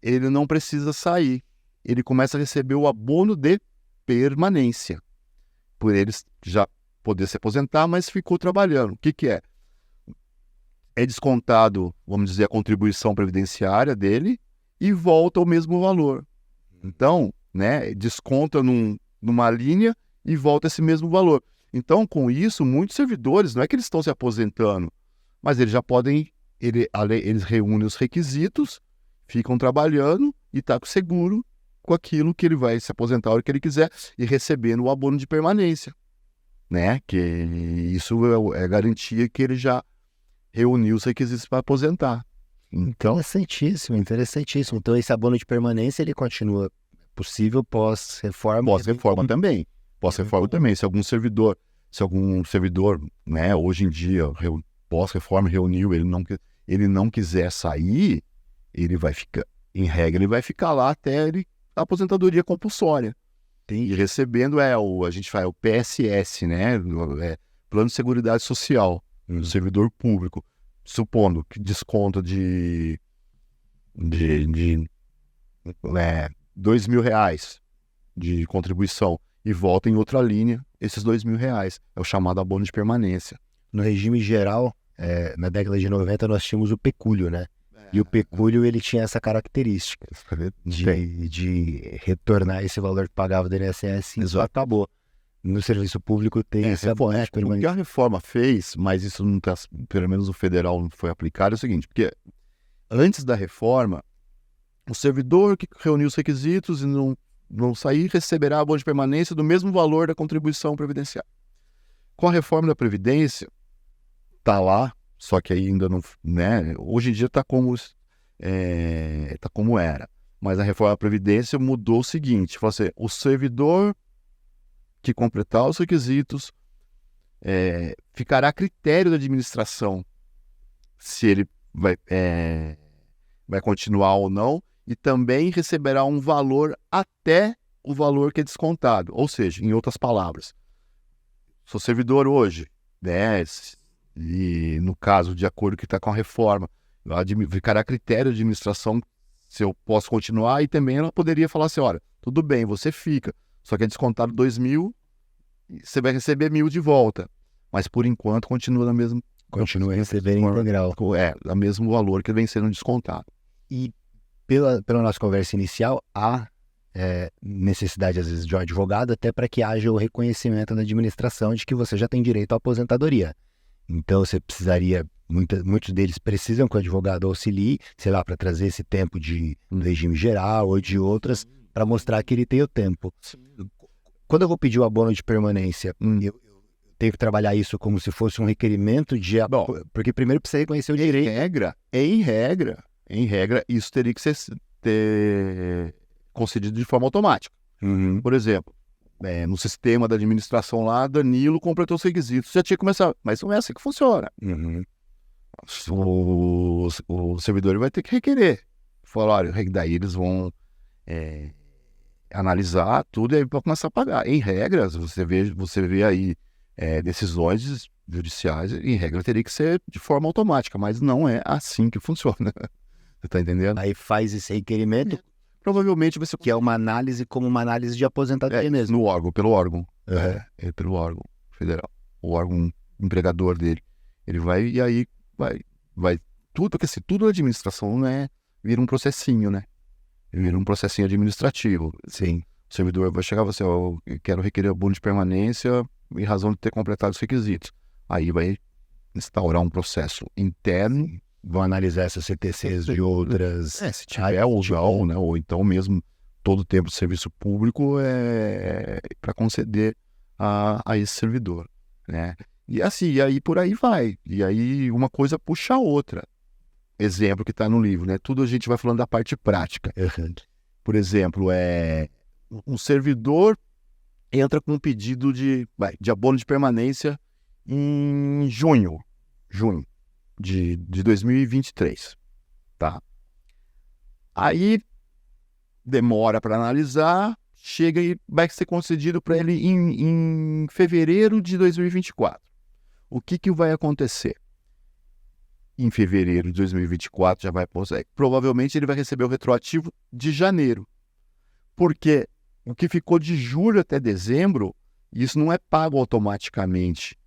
S2: ele não precisa sair. Ele começa a receber o abono de permanência. Por ele já poder se aposentar, mas ficou trabalhando. O que é? É descontado, vamos dizer, a contribuição previdenciária dele e volta ao mesmo valor. Então, né, desconta numa linha e volta esse mesmo valor. Então, com isso, muitos servidores, não é que eles estão se aposentando, mas eles já podem, eles reúnem os requisitos, ficam trabalhando e está seguro com aquilo que ele vai se aposentar a hora que ele quiser e recebendo o abono de permanência, né? Que isso é garantia que ele já reuniu os requisitos para aposentar. Então,
S1: interessantíssimo. Então, esse abono de permanência, ele continua possível pós-reforma?
S2: Pós-reforma também. Pós-reforma também. Se algum servidor, né, hoje em dia, pós-reforma reuniu, ele não quiser sair, ele vai ficar, em regra, ele vai ficar lá até a aposentadoria compulsória. E recebendo a gente faz o PSS, né? Plano de Seguridade Social, do servidor público. Supondo que desconto de R$2.000 de contribuição e volta em outra linha esses R$2.000. É o chamado abono de permanência.
S1: No regime geral, na década de 90, nós tínhamos o pecúlio, né? E o pecúlio, ele tinha essa característica de retornar esse valor que pagava do INSS e acabou. No serviço público tem essa abono.
S2: O que a reforma fez, mas isso não tá, pelo menos o federal não foi aplicado, é o seguinte, porque antes da reforma, o servidor que reuniu os requisitos e não sair receberá abono de permanência do mesmo valor da contribuição previdenciária. Com a reforma da Previdência, tá lá, só que ainda não, né? Hoje em dia tá como era. Mas a reforma da Previdência mudou o seguinte, falou assim, o servidor que completar os requisitos ficará a critério da administração se ele vai continuar ou não, e também receberá um valor até o valor que é descontado. Ou seja, em outras palavras, sou servidor hoje, né, e no caso, de acordo que está com a reforma, ficará a critério da administração se eu posso continuar, e também ela poderia falar assim, olha, tudo bem, você fica, só que é descontado 2.000, você vai receber 1.000 de volta, mas por enquanto continua na mesma...
S1: Continua recebendo integral.
S2: O mesmo valor que vem sendo descontado.
S1: E pela nossa conversa inicial, há necessidade, às vezes, de um advogado, até para que haja o reconhecimento da administração de que você já tem direito à aposentadoria. Então, você precisaria, muitos deles precisam que o advogado auxilie, sei lá, para trazer esse tempo de regime geral ou de outras, para mostrar que ele tem o tempo. Quando eu vou pedir o abono de permanência, eu tenho que trabalhar isso como se fosse um requerimento de... porque primeiro precisa reconhecer o direito.
S2: Em regra, isso teria que ser concedido de forma automática. Por exemplo, no sistema da administração lá, Danilo completou os requisitos, já tinha que começar, mas não é assim que funciona. O servidor vai ter que requerer. Falar, olha, daí eles vão analisar tudo e aí vai começar a pagar. Em regras, você vê aí decisões judiciais, em regra teria que ser de forma automática, mas não é assim que funciona. Você tá entendendo?
S1: Aí faz esse requerimento,
S2: Provavelmente vai ser
S1: que é uma análise como uma análise de aposentadoria mesmo.
S2: no órgão, pelo órgão.
S1: Uhum.
S2: Pelo órgão federal. O órgão empregador dele. Ele vai e aí vai tudo, porque assim, tudo na administração vira um processinho, né? Vira um processinho administrativo.
S1: Sim.
S2: O servidor vai chegar e vai assim, ó, eu quero requerer abono de permanência em razão de ter completado os requisitos. Aí vai instaurar um processo interno.
S1: Vão analisar essas CTCs de outras...
S2: Se tiver ou não, né? Ou então mesmo todo o tempo de serviço público para conceder a esse servidor, né? E assim, e aí por aí vai. E aí uma coisa puxa a outra. Exemplo que está no livro, né? Tudo a gente vai falando da parte prática.
S1: Uhum.
S2: Por exemplo, um servidor entra com um pedido de abono de permanência em junho de 2023, tá? Aí demora para analisar, chega e vai ser concedido para ele em fevereiro de 2024. O que vai acontecer? Em fevereiro de 2024 já vai conseguir. Provavelmente ele vai receber o retroativo de janeiro. Porque o que ficou de julho até dezembro, isso não é pago automaticamente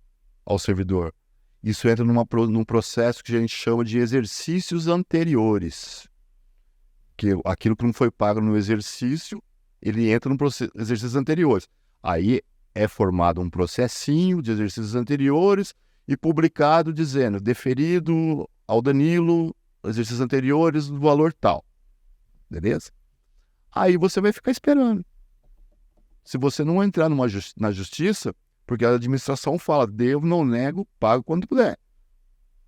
S2: ao servidor. Isso entra num processo que a gente chama de exercícios anteriores. Que aquilo que não foi pago no exercício, ele entra no exercícios anteriores. Aí é formado um processinho de exercícios anteriores e publicado dizendo, deferido ao Danilo, exercícios anteriores, do valor tal. Beleza? Aí você vai ficar esperando. Se você não entrar na justiça, porque a administração fala, devo, não nego, pago quando puder.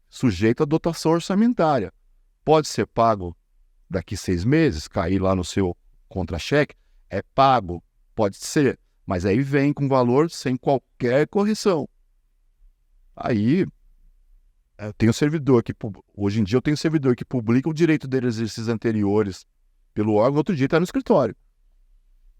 S2: Sujeito à dotação orçamentária. Pode ser pago daqui 6 meses, cair lá no seu contra-cheque, é pago, pode ser. Mas aí vem com valor sem qualquer correção. Aí, eu tenho servidor hoje em dia eu tenho servidor que publica o direito dele aos exercícios anteriores pelo órgão, outro dia está no escritório.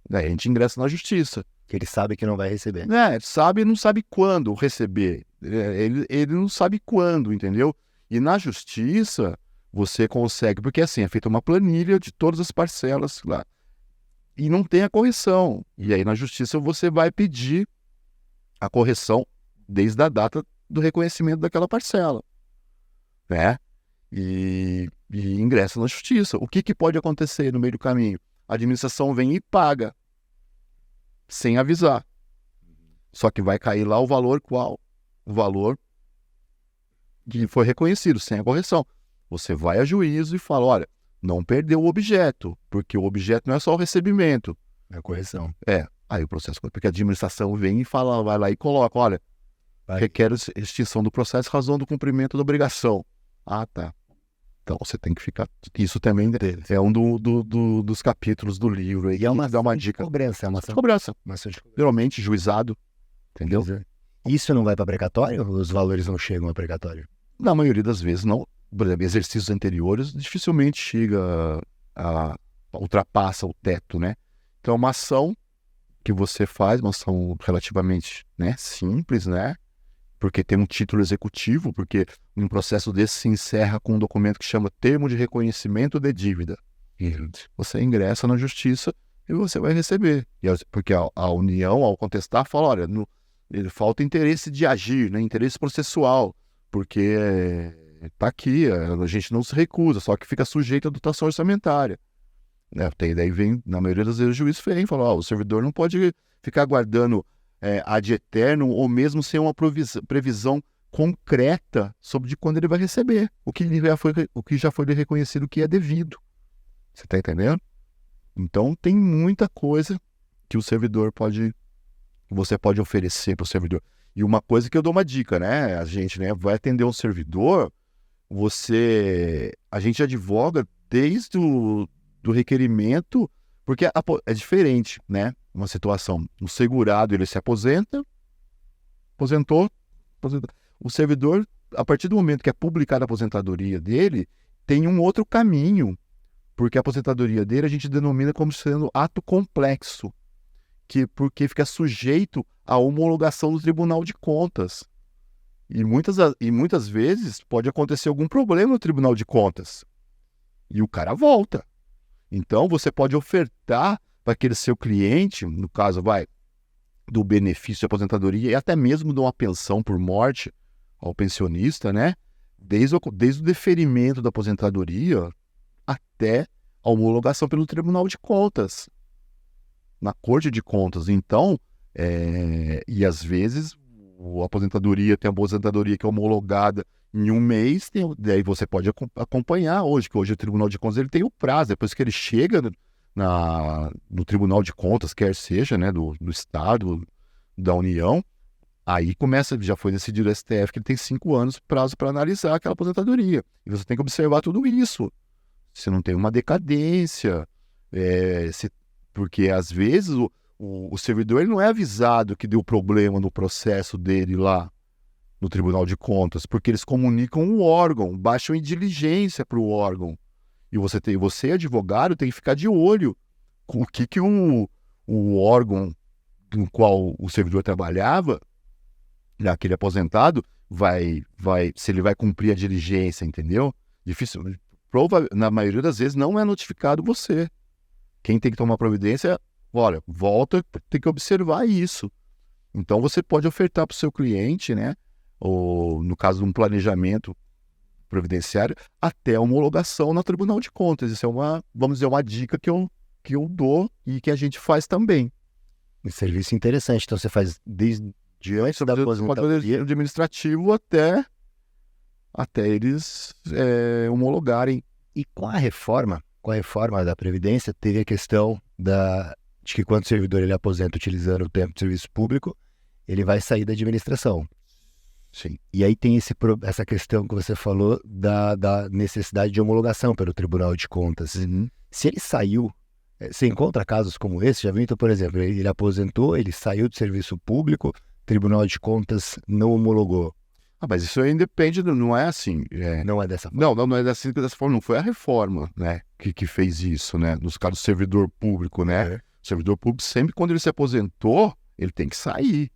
S2: Daí a gente ingressa na justiça.
S1: Que ele sabe que não vai receber.
S2: Sabe e não sabe quando receber. Ele não sabe quando, entendeu? E na justiça, você consegue, porque assim, é feita uma planilha de todas as parcelas lá. E não tem a correção. E aí na justiça você vai pedir a correção desde a data do reconhecimento daquela parcela, né? E ingressa na justiça. O que pode acontecer no meio do caminho? A administração vem e paga, sem avisar. Só que vai cair lá o valor qual? O valor que foi reconhecido, sem a correção. Você vai a juízo e fala, olha, não perdeu o objeto, porque o objeto não é só o recebimento.
S1: É a correção.
S2: Aí o processo, porque a administração vem e fala, vai lá e coloca, olha, requer extinção do processo em razão do cumprimento da obrigação. Ah, tá. Então você tem que ficar... Isso também é um dos capítulos do livro. Aí,
S1: E é uma
S2: dá uma dica.
S1: cobrança. É uma
S2: Cobrança. Geralmente, juizado. Entendeu?
S1: Isso não vai para precatório? Os valores não chegam a precatório?
S2: Na maioria das vezes, não. Por exemplo, exercícios anteriores dificilmente ultrapassa o teto, né? Então, é uma ação que você faz, uma ação relativamente, né, simples, né? Porque tem um título executivo, porque um processo desse se encerra com um documento que chama Termo de Reconhecimento de Dívida. Você ingressa na justiça e você vai receber. Porque a União, ao contestar, fala, olha, falta interesse de agir, né, interesse processual, porque está aqui, a gente não se recusa, só que fica sujeito à dotação orçamentária. Né? Daí vem, na maioria das vezes, o juiz vem e fala, o servidor não pode ficar aguardando ad eterno ou mesmo sem uma previsão concreta sobre de quando ele vai receber o que já foi reconhecido que é devido. Você está entendendo? Então tem muita coisa que você pode oferecer para o servidor. E uma coisa que eu dou uma dica, né? A gente, né, vai atender um servidor, a gente advoga desde do requerimento, porque é diferente, né? Uma situação, o segurado, ele se aposentou. O servidor, a partir do momento que é publicada a aposentadoria dele, tem um outro caminho Porque a aposentadoria dele a gente denomina como sendo ato complexo, porque fica sujeito à homologação do Tribunal de Contas. E muitas vezes pode acontecer algum problema no Tribunal de Contas. E o cara volta. Então, você pode ofertar para aquele seu cliente, no caso, do benefício de aposentadoria e até mesmo de uma pensão por morte ao pensionista, né? Desde o deferimento da aposentadoria até a homologação pelo Tribunal de Contas, na Corte de Contas. Então, e às vezes, a aposentadoria tem a aposentadoria que é homologada em um mês, daí você pode acompanhar hoje, que hoje o Tribunal de Contas ele tem o prazo, depois que ele chega no Tribunal de Contas, quer seja, né, do Estado, da União, aí começa, já foi decidido o STF que ele tem 5 anos prazo para analisar aquela aposentadoria. E você tem que observar tudo isso. Se não tem uma decadência, porque às vezes o servidor ele não é avisado que deu problema no processo dele lá no Tribunal de Contas, porque eles comunicam o órgão, baixam em diligência para o órgão. E você, advogado, tem que ficar de olho com o que o órgão no qual o servidor trabalhava, aquele aposentado, se ele vai cumprir a diligência, entendeu? Difícil, na maioria das vezes não é notificado você. Quem tem que tomar providência, olha, volta, tem que observar isso. Então você pode ofertar para o seu cliente, né? Ou no caso de um planejamento previdenciário, até a homologação no Tribunal de Contas. Isso é vamos dizer, uma dica que eu dou e que a gente faz também.
S1: Um serviço interessante. Então você faz desde antes da aposentadoria
S2: administrativo até eles homologarem.
S1: E com a reforma da Previdência, teve a questão de que quando o servidor ele aposenta utilizando o tempo de serviço público, ele vai sair da administração.
S2: Sim.
S1: E aí tem essa questão que você falou da necessidade de homologação pelo Tribunal de Contas.
S2: Uhum.
S1: Se ele saiu, você encontra casos como esse? Já viu? Então, por exemplo, ele aposentou, ele saiu do serviço público, Tribunal de Contas não homologou.
S2: Mas isso aí depende, não é assim.
S1: Não é dessa forma.
S2: Não é dessa forma. Não foi a reforma, né, que fez isso, né? Nos casos do servidor público, né? O servidor público, sempre quando ele se aposentou, ele tem que sair.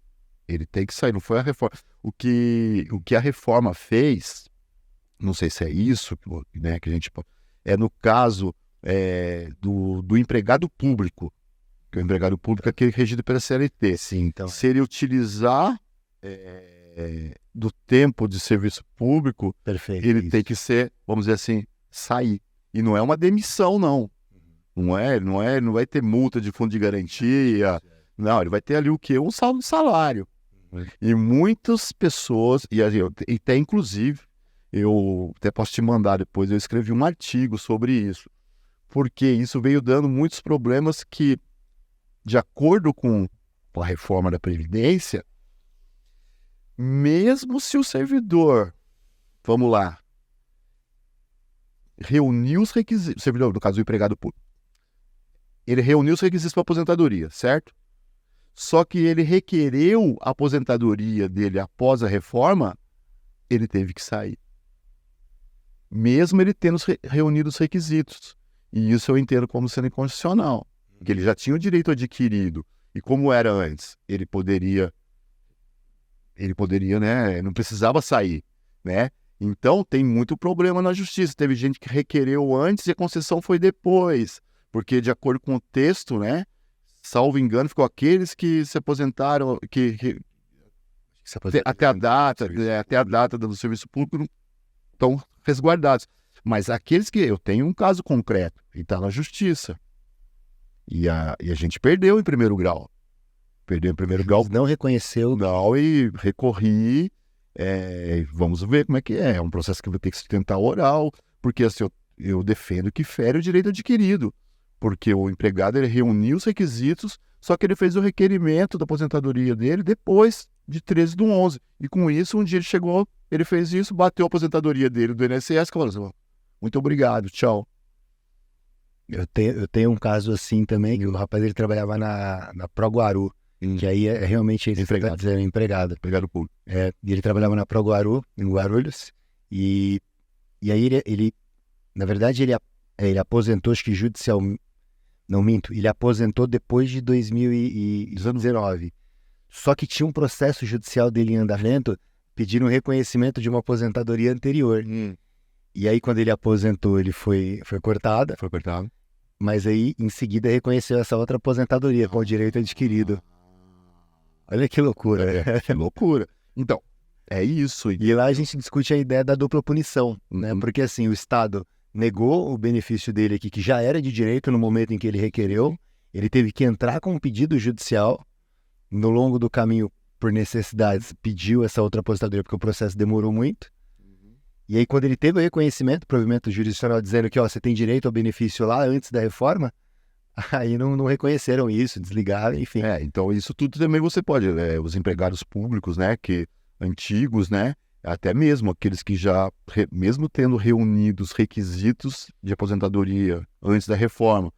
S2: Ele tem que sair, não foi a reforma. O que a reforma fez, não sei se é isso, né, que a gente... no caso do empregado público, que o empregado público é aquele regido pela CLT.
S1: Sim, então.
S2: Se ele utilizar do tempo de serviço público,
S1: perfeito,
S2: ele tem que ser, vamos dizer assim, sair. E não é uma demissão, não. Não vai ter multa de fundo de garantia. Não, ele vai ter ali o quê? Um saldo de salário. E muitas pessoas, e até inclusive, eu até posso te mandar depois, eu escrevi um artigo sobre isso, porque isso veio dando muitos problemas que, de acordo com a reforma da Previdência, mesmo se o servidor, vamos lá, reuniu os requisitos, o servidor, no caso do empregado público, ele reuniu os requisitos para aposentadoria, certo? Só que ele requereu a aposentadoria dele após a reforma, ele teve que sair. Mesmo ele tendo reunido os requisitos. E isso eu entendo como sendo inconstitucional. Porque ele já tinha o direito adquirido. E como era antes, ele poderia, né? Não precisava sair, né? Então tem muito problema na justiça. Teve gente que requereu antes e a concessão foi depois. Porque de acordo com o texto, né? Salvo engano, ficou aqueles que se aposentaram, até a data do serviço público não estão resguardados. Mas aqueles que... Eu tenho um caso concreto, e está na justiça. E a gente perdeu em primeiro grau.
S1: Não reconheceu.
S2: Não, e recorri. Vamos ver como é que é. É um processo que vai ter que sustentar oral, porque assim, eu defendo que fere o direito adquirido. Porque o empregado ele reuniu os requisitos, só que ele fez o requerimento da aposentadoria dele depois de 13/11. E com isso, um dia ele chegou, ele fez isso, bateu a aposentadoria dele do INSS e falou assim, muito obrigado, tchau.
S1: Eu tenho um caso assim também, que o rapaz ele trabalhava na Proguaru, que aí realmente ele está dizendo empregado público. E ele trabalhava na Proguaru, em Guarulhos, e aí ele na verdade, ele Ele aposentou, acho que judicial... Não, minto. Ele aposentou depois de 2019. Só que tinha um processo judicial dele em andamento pedindo reconhecimento de uma aposentadoria anterior. E aí, quando ele aposentou, ele foi cortada.
S2: Foi cortado.
S1: Mas aí, em seguida, reconheceu essa outra aposentadoria com o direito adquirido. Olha que loucura.
S2: Que loucura. Então, é isso.
S1: E lá a gente discute a ideia da dupla punição, né?
S2: Uhum.
S1: Porque assim, o Estado negou o benefício dele aqui, que já era de direito no momento em que ele requereu. Ele teve que entrar com um pedido judicial. No longo do caminho, por necessidades, pediu essa outra aposentadoria porque o processo demorou muito. E aí, quando ele teve o reconhecimento, o provimento jurisdicional dizendo que você tem direito ao benefício lá antes da reforma, aí não reconheceram isso, desligaram, enfim.
S2: Então isso tudo também você pode, os empregados públicos, né, que antigos, né, até mesmo aqueles que já, mesmo tendo reunido os requisitos de aposentadoria antes da reforma,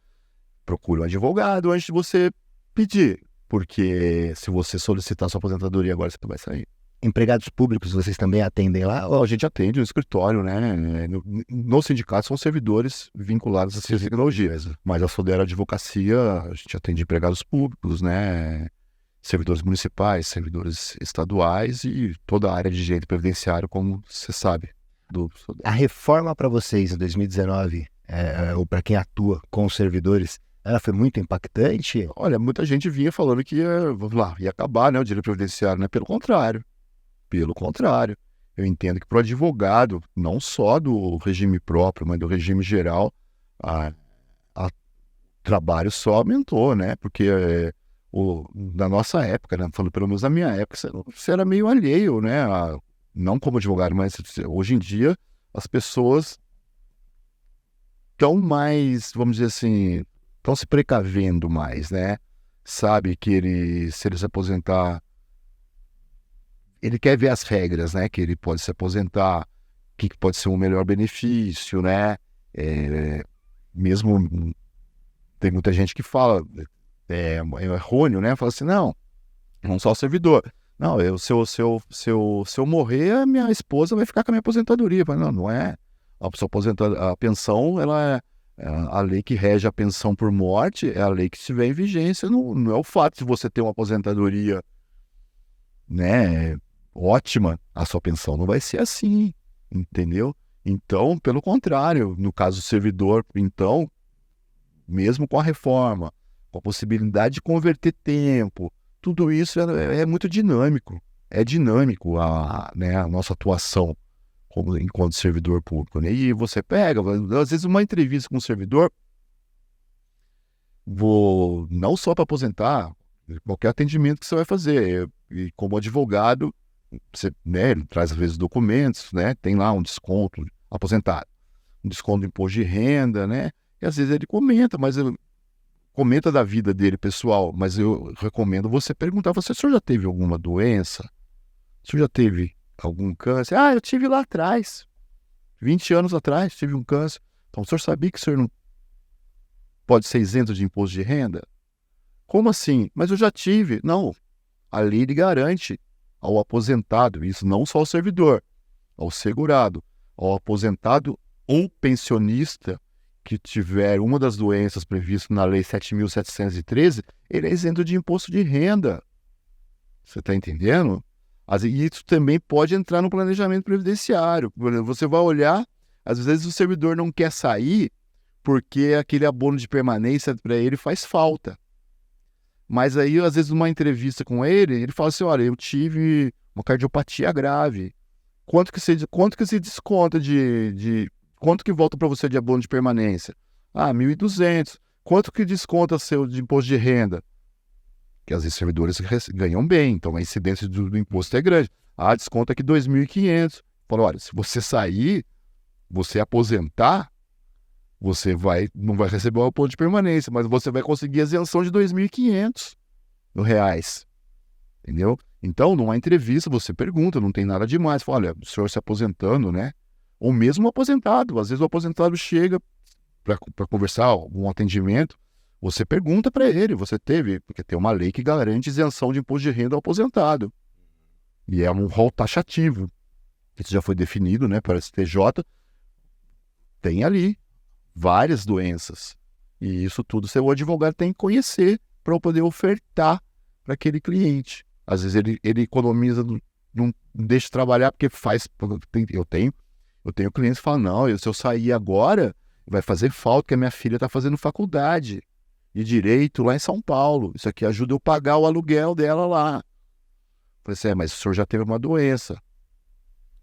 S2: procure um advogado antes de você pedir, porque se você solicitar sua aposentadoria agora, você vai sair.
S1: Empregados públicos, vocês também atendem lá?
S2: A gente atende no escritório, né? No sindicato são servidores vinculados à ciência e tecnologia, mas a Sodera Advocacia, a gente atende empregados públicos, né? Servidores municipais, servidores estaduais e toda a área de direito previdenciário, como você sabe.
S1: A reforma para vocês em 2019, ou para quem atua com os servidores, ela foi muito impactante?
S2: Olha, muita gente vinha falando que ia acabar, né, o direito previdenciário, né? Pelo contrário. Eu entendo que para o advogado, não só do regime próprio, mas do regime geral, o trabalho só aumentou, né? Porque na nossa época, né? Falando pelo menos na minha época, você era meio alheio, né? Não como advogado, mas hoje em dia as pessoas estão mais, vamos dizer assim, estão se precavendo mais, né? Sabe que se ele se aposentar, ele quer ver as regras, né? Que ele pode se aposentar, o que pode ser um melhor benefício, né? Mesmo tem muita gente que fala, é errôneo, né? Fala assim, não só o servidor. Não, se eu morrer, a minha esposa vai ficar com a minha aposentadoria. Mas não é. A pensão, a lei que rege a pensão por morte é a lei que estiver em vigência. Não é o fato de você ter uma aposentadoria, né, ótima, a sua pensão não vai ser assim, entendeu? Então, pelo contrário, no caso do servidor, então, mesmo com a reforma, com a possibilidade de converter tempo, tudo isso é muito dinâmico. É dinâmico a nossa atuação enquanto servidor público, né? E você pega, às vezes, uma entrevista com um servidor, não só para aposentar, qualquer atendimento que você vai fazer. E como advogado, você, né, ele traz às vezes documentos, né? Tem lá um desconto aposentado, um desconto do imposto de renda, né? E às vezes ele comenta da vida dele pessoal, mas eu recomendo você perguntar, o senhor já teve alguma doença? O senhor já teve algum câncer? Eu tive lá atrás, 20 anos atrás, tive um câncer. Então o senhor sabia que o senhor não pode ser isento de imposto de renda? Como assim? Mas eu já tive. Não, a lei lhe garante ao aposentado, isso não só ao servidor, ao segurado, ao aposentado ou pensionista que tiver uma das doenças previstas na Lei 7.713, ele é isento de imposto de renda. Você está entendendo? E isso também pode entrar no planejamento previdenciário. Você vai olhar, às vezes o servidor não quer sair porque aquele abono de permanência para ele faz falta. Mas aí, às vezes, numa entrevista com ele fala assim, olha, eu tive uma cardiopatia grave. Quanto que se desconta quanto que volta para você de abono de permanência? 1.200. Quanto que desconta seu de imposto de renda? Que às vezes servidores ganham bem, então a incidência do imposto é grande. Desconta aqui 2.500. Fala, olha, se você sair, você aposentar, você não vai receber o apoio de permanência, mas você vai conseguir a isenção de R$ 2.500 reais. Entendeu? Então, numa entrevista, você pergunta, não tem nada demais. Fala, olha, o senhor se aposentando, né? Ou mesmo o aposentado. Às vezes o aposentado chega para conversar, algum atendimento, você pergunta para ele, você teve, porque tem uma lei que garante isenção de imposto de renda ao aposentado. E é um rol taxativo. Isso já foi definido, né, para o STJ. Tem ali. várias doenças. E isso tudo o advogado tem que conhecer para poder ofertar para aquele cliente. Às vezes ele economiza, não deixa de trabalhar porque faz... Eu tenho clientes que falam, não, se eu sair agora, vai fazer falta, porque a minha filha está fazendo faculdade de Direito lá em São Paulo. Isso aqui ajuda eu pagar o aluguel dela lá. Eu falei assim, mas o senhor já teve uma doença,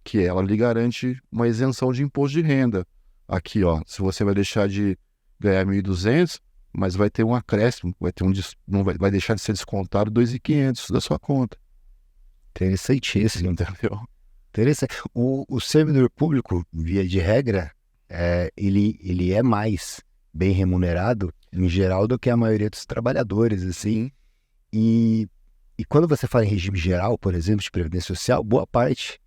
S2: que ela lhe garante uma isenção de imposto de renda. Aqui, ó, se você vai deixar de ganhar 1.200, mas vai ter um acréscimo, vai deixar de ser descontado 2.500 da sua conta.
S1: Interessantíssimo.
S2: Entendeu?
S1: Interessante. O servidor público, via de regra, ele é mais bem remunerado, em geral, do que a maioria dos trabalhadores, assim. E quando você fala em regime geral, por exemplo, de previdência social, boa parte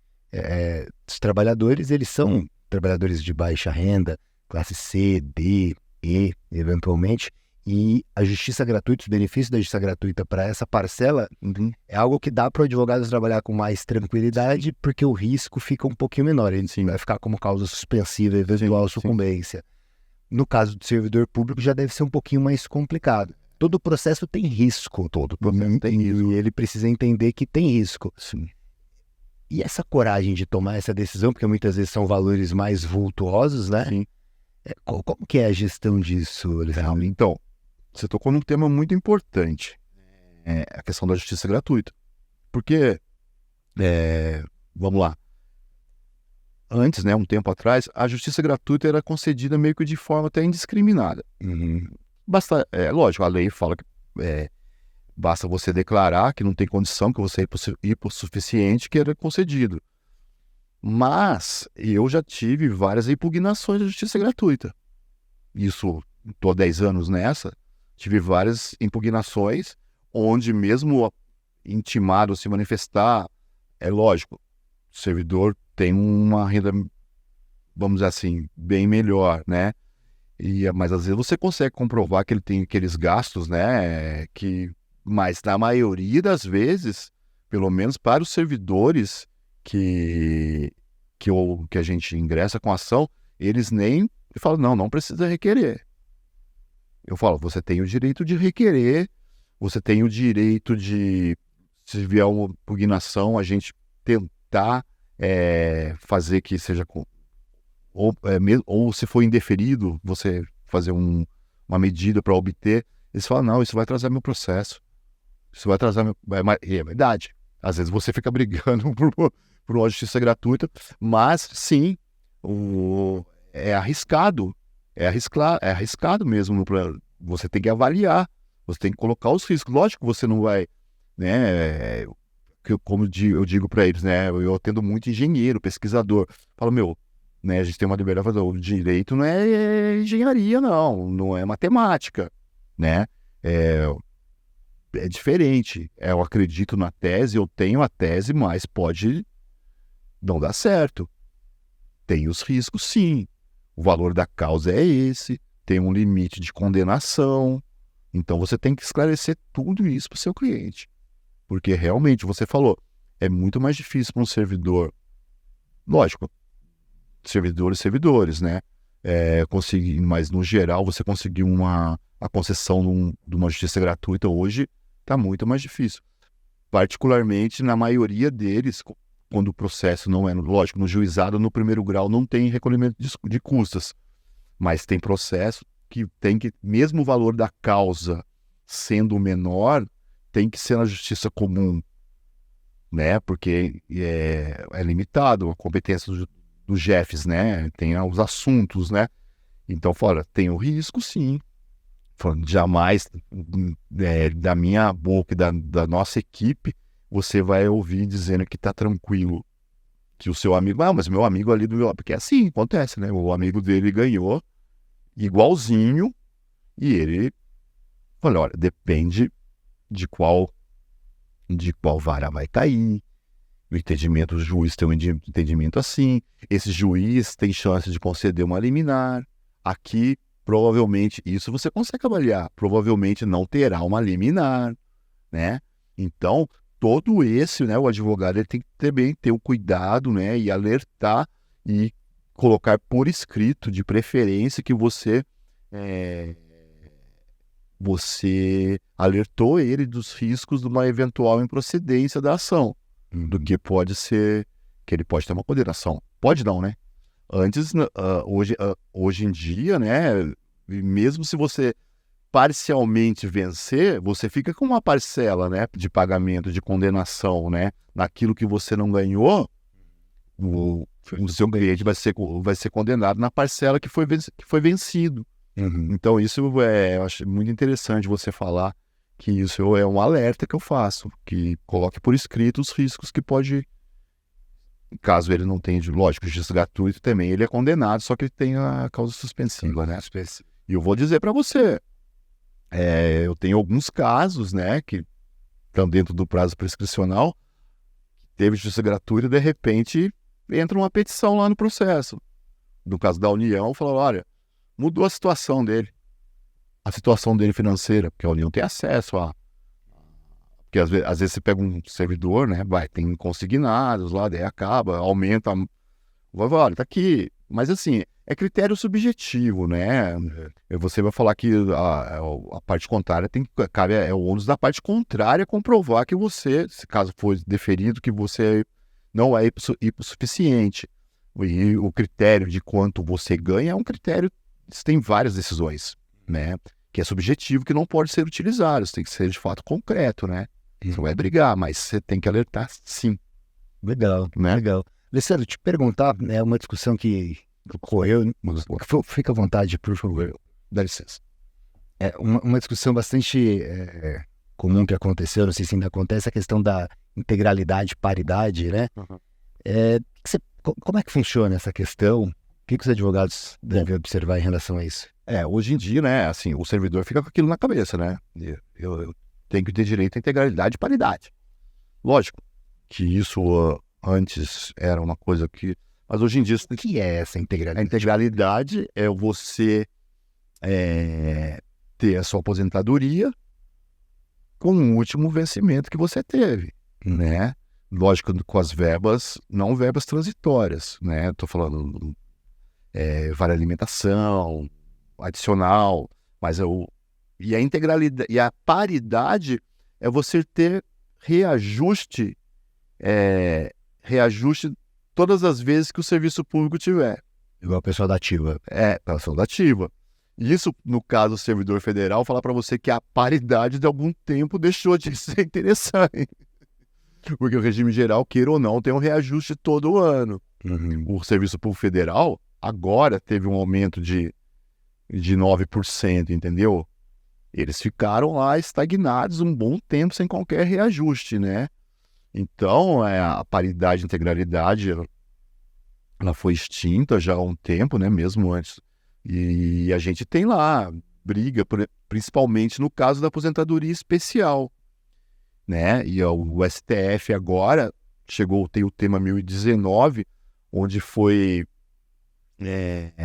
S1: dos trabalhadores, eles são trabalhadores de baixa renda, classe C, D, E, eventualmente, e a justiça gratuita, os benefícios da justiça gratuita para essa parcela é algo que dá para o advogado trabalhar com mais tranquilidade, porque o risco fica um pouquinho menor, ele vai ficar como causa suspensiva, eventual sucumbência. No caso do servidor público já deve ser um pouquinho mais complicado. Todo processo tem risco. Todo processo tem risco. E ele precisa entender que tem risco.
S2: Sim.
S1: E essa coragem de tomar essa decisão, porque muitas vezes são valores mais vultuosos, né?
S2: Sim.
S1: Como que é a gestão disso, Alessandro?
S2: Então, você tocou num tema muito importante, a questão da justiça gratuita. Porque, vamos lá, antes, né, um tempo atrás, a justiça gratuita era concedida meio que de forma até indiscriminada. Basta, lógico, a lei fala que basta você declarar que não tem condição, que você é hipossuficiente, que era concedido. Mas eu já tive várias impugnações da justiça gratuita. Isso, estou há 10 anos nessa, tive várias impugnações, onde mesmo intimado a se manifestar, é lógico, o servidor tem uma renda, vamos dizer assim, bem melhor, né? Mas às vezes você consegue comprovar que ele tem aqueles gastos, né? Mas na maioria das vezes, pelo menos para os servidores que a gente ingressa com a ação, eles nem falam, não precisa requerer. Eu falo, você tem o direito de requerer, você tem o direito de, se vier uma impugnação, a gente tentar fazer que seja, ou se for indeferido, você fazer uma medida para obter. Eles falam, não, isso vai atrasar meu processo. Isso vai atrasar meu... É verdade. Às vezes você fica brigando por uma justiça gratuita, mas sim, é arriscado. É arriscado mesmo. Você tem que avaliar, você tem que colocar os riscos. Lógico que você não vai, né? Como eu digo para eles, né? Eu atendo muito engenheiro, pesquisador. Falo, né? A gente tem uma liberdade, o direito não é engenharia, não é matemática, né? É diferente. Eu acredito na tese, eu tenho a tese, mas pode não dar certo. Tem os riscos, sim. O valor da causa é esse, tem um limite de condenação. Então você tem que esclarecer tudo isso para o seu cliente. Porque realmente, você falou, é muito mais difícil para um servidor, lógico, servidores, né? Conseguir, mas no geral, você conseguir a concessão de uma justiça gratuita hoje está muito mais difícil. Particularmente na maioria deles, quando o processo não é, lógico, no juizado, no primeiro grau, não tem recolhimento de custas, mas tem processo que tem que, mesmo o valor da causa sendo menor, tem que ser na justiça comum, né? Porque é limitado a competência dos chefes, né? Tem os assuntos, né? Então, fora, tem o risco, sim. Jamais da minha boca e da nossa equipe você vai ouvir dizendo que está tranquilo, que o seu amigo, mas meu amigo ali do meu, porque assim acontece, né? O amigo dele ganhou igualzinho e ele falou, olha, depende de qual vara vai cair. O entendimento, o juiz tem um entendimento assim, esse juiz tem chance de conceder uma liminar. Aqui, provavelmente, isso você consegue avaliar, provavelmente não terá uma liminar, né? Então, o advogado ele tem que também ter o cuidado, né, e alertar e colocar por escrito, de preferência, que você alertou ele dos riscos de uma eventual improcedência da ação, do que pode ser, que ele pode ter uma condenação. Pode não, né? Antes, hoje em dia, né, mesmo se você parcialmente vencer, você fica com uma parcela, né, de pagamento, de condenação, né, naquilo que você não ganhou, o seu cliente vai ser condenado na parcela que foi vencido. Então isso eu acho muito interessante você falar, que isso é um alerta que eu faço, que coloque por escrito os riscos que pode, caso ele não tenha, lógico, justiça gratuito também, ele é condenado, só que ele tem a causa suspensiva, né? E eu vou dizer para você, eu tenho alguns casos, né, que estão dentro do prazo prescricional, teve justiça gratuita e de repente entra uma petição lá no processo. No caso da União, falou, olha, mudou a situação dele financeira, porque a União tem acesso a... Porque às vezes você pega um servidor, né, tem consignados lá, daí acaba, aumenta, olha, tá aqui. Mas assim, é critério subjetivo, né? Você vai falar que a parte contrária é o ônus da parte contrária comprovar que você, se caso for deferido, que você não é hipossuficiente. E o critério de quanto você ganha é um critério, tem várias decisões, né? Que é subjetivo, que não pode ser utilizado, tem que ser de fato concreto, né? Você vai brigar, mas você tem que alertar sim.
S1: Legal, né? Legal. Alessandro, te perguntar, é uma discussão que ocorreu, fica à vontade, por favor, dá licença. É uma discussão bastante comum que aconteceu, não sei se ainda acontece, a questão da integralidade, paridade, né? Como é que funciona essa questão? O que os advogados devem observar em relação a isso?
S2: Hoje em dia, né, assim, o servidor fica com aquilo na cabeça, né? Eu tenho que ter direito à integralidade e paridade. Lógico que isso antes era uma coisa que... Mas hoje em dia...
S1: O que é essa integralidade?
S2: A integralidade é você ter a sua aposentadoria com o último vencimento que você teve, né? Lógico, com as verbas, não verbas transitórias, né? Estou falando vale alimentação, adicional, mas e a integralidade e a paridade é você ter reajuste todas as vezes que o serviço público tiver.
S1: Igual o pessoal da ativa.
S2: Pessoal da ativa. Isso, no caso do servidor federal, falar para você que a paridade de algum tempo deixou de ser interessante. Porque o regime geral, queira ou não, tem um reajuste todo ano. O serviço público federal agora teve um aumento de 9%, entendeu? Eles ficaram lá estagnados um bom tempo sem qualquer reajuste, né? Então, a paridade e integralidade, ela foi extinta já há um tempo, né? Mesmo antes. E a gente tem lá briga, principalmente no caso da aposentadoria especial, né? E o STF agora tem o tema 1019, onde foi,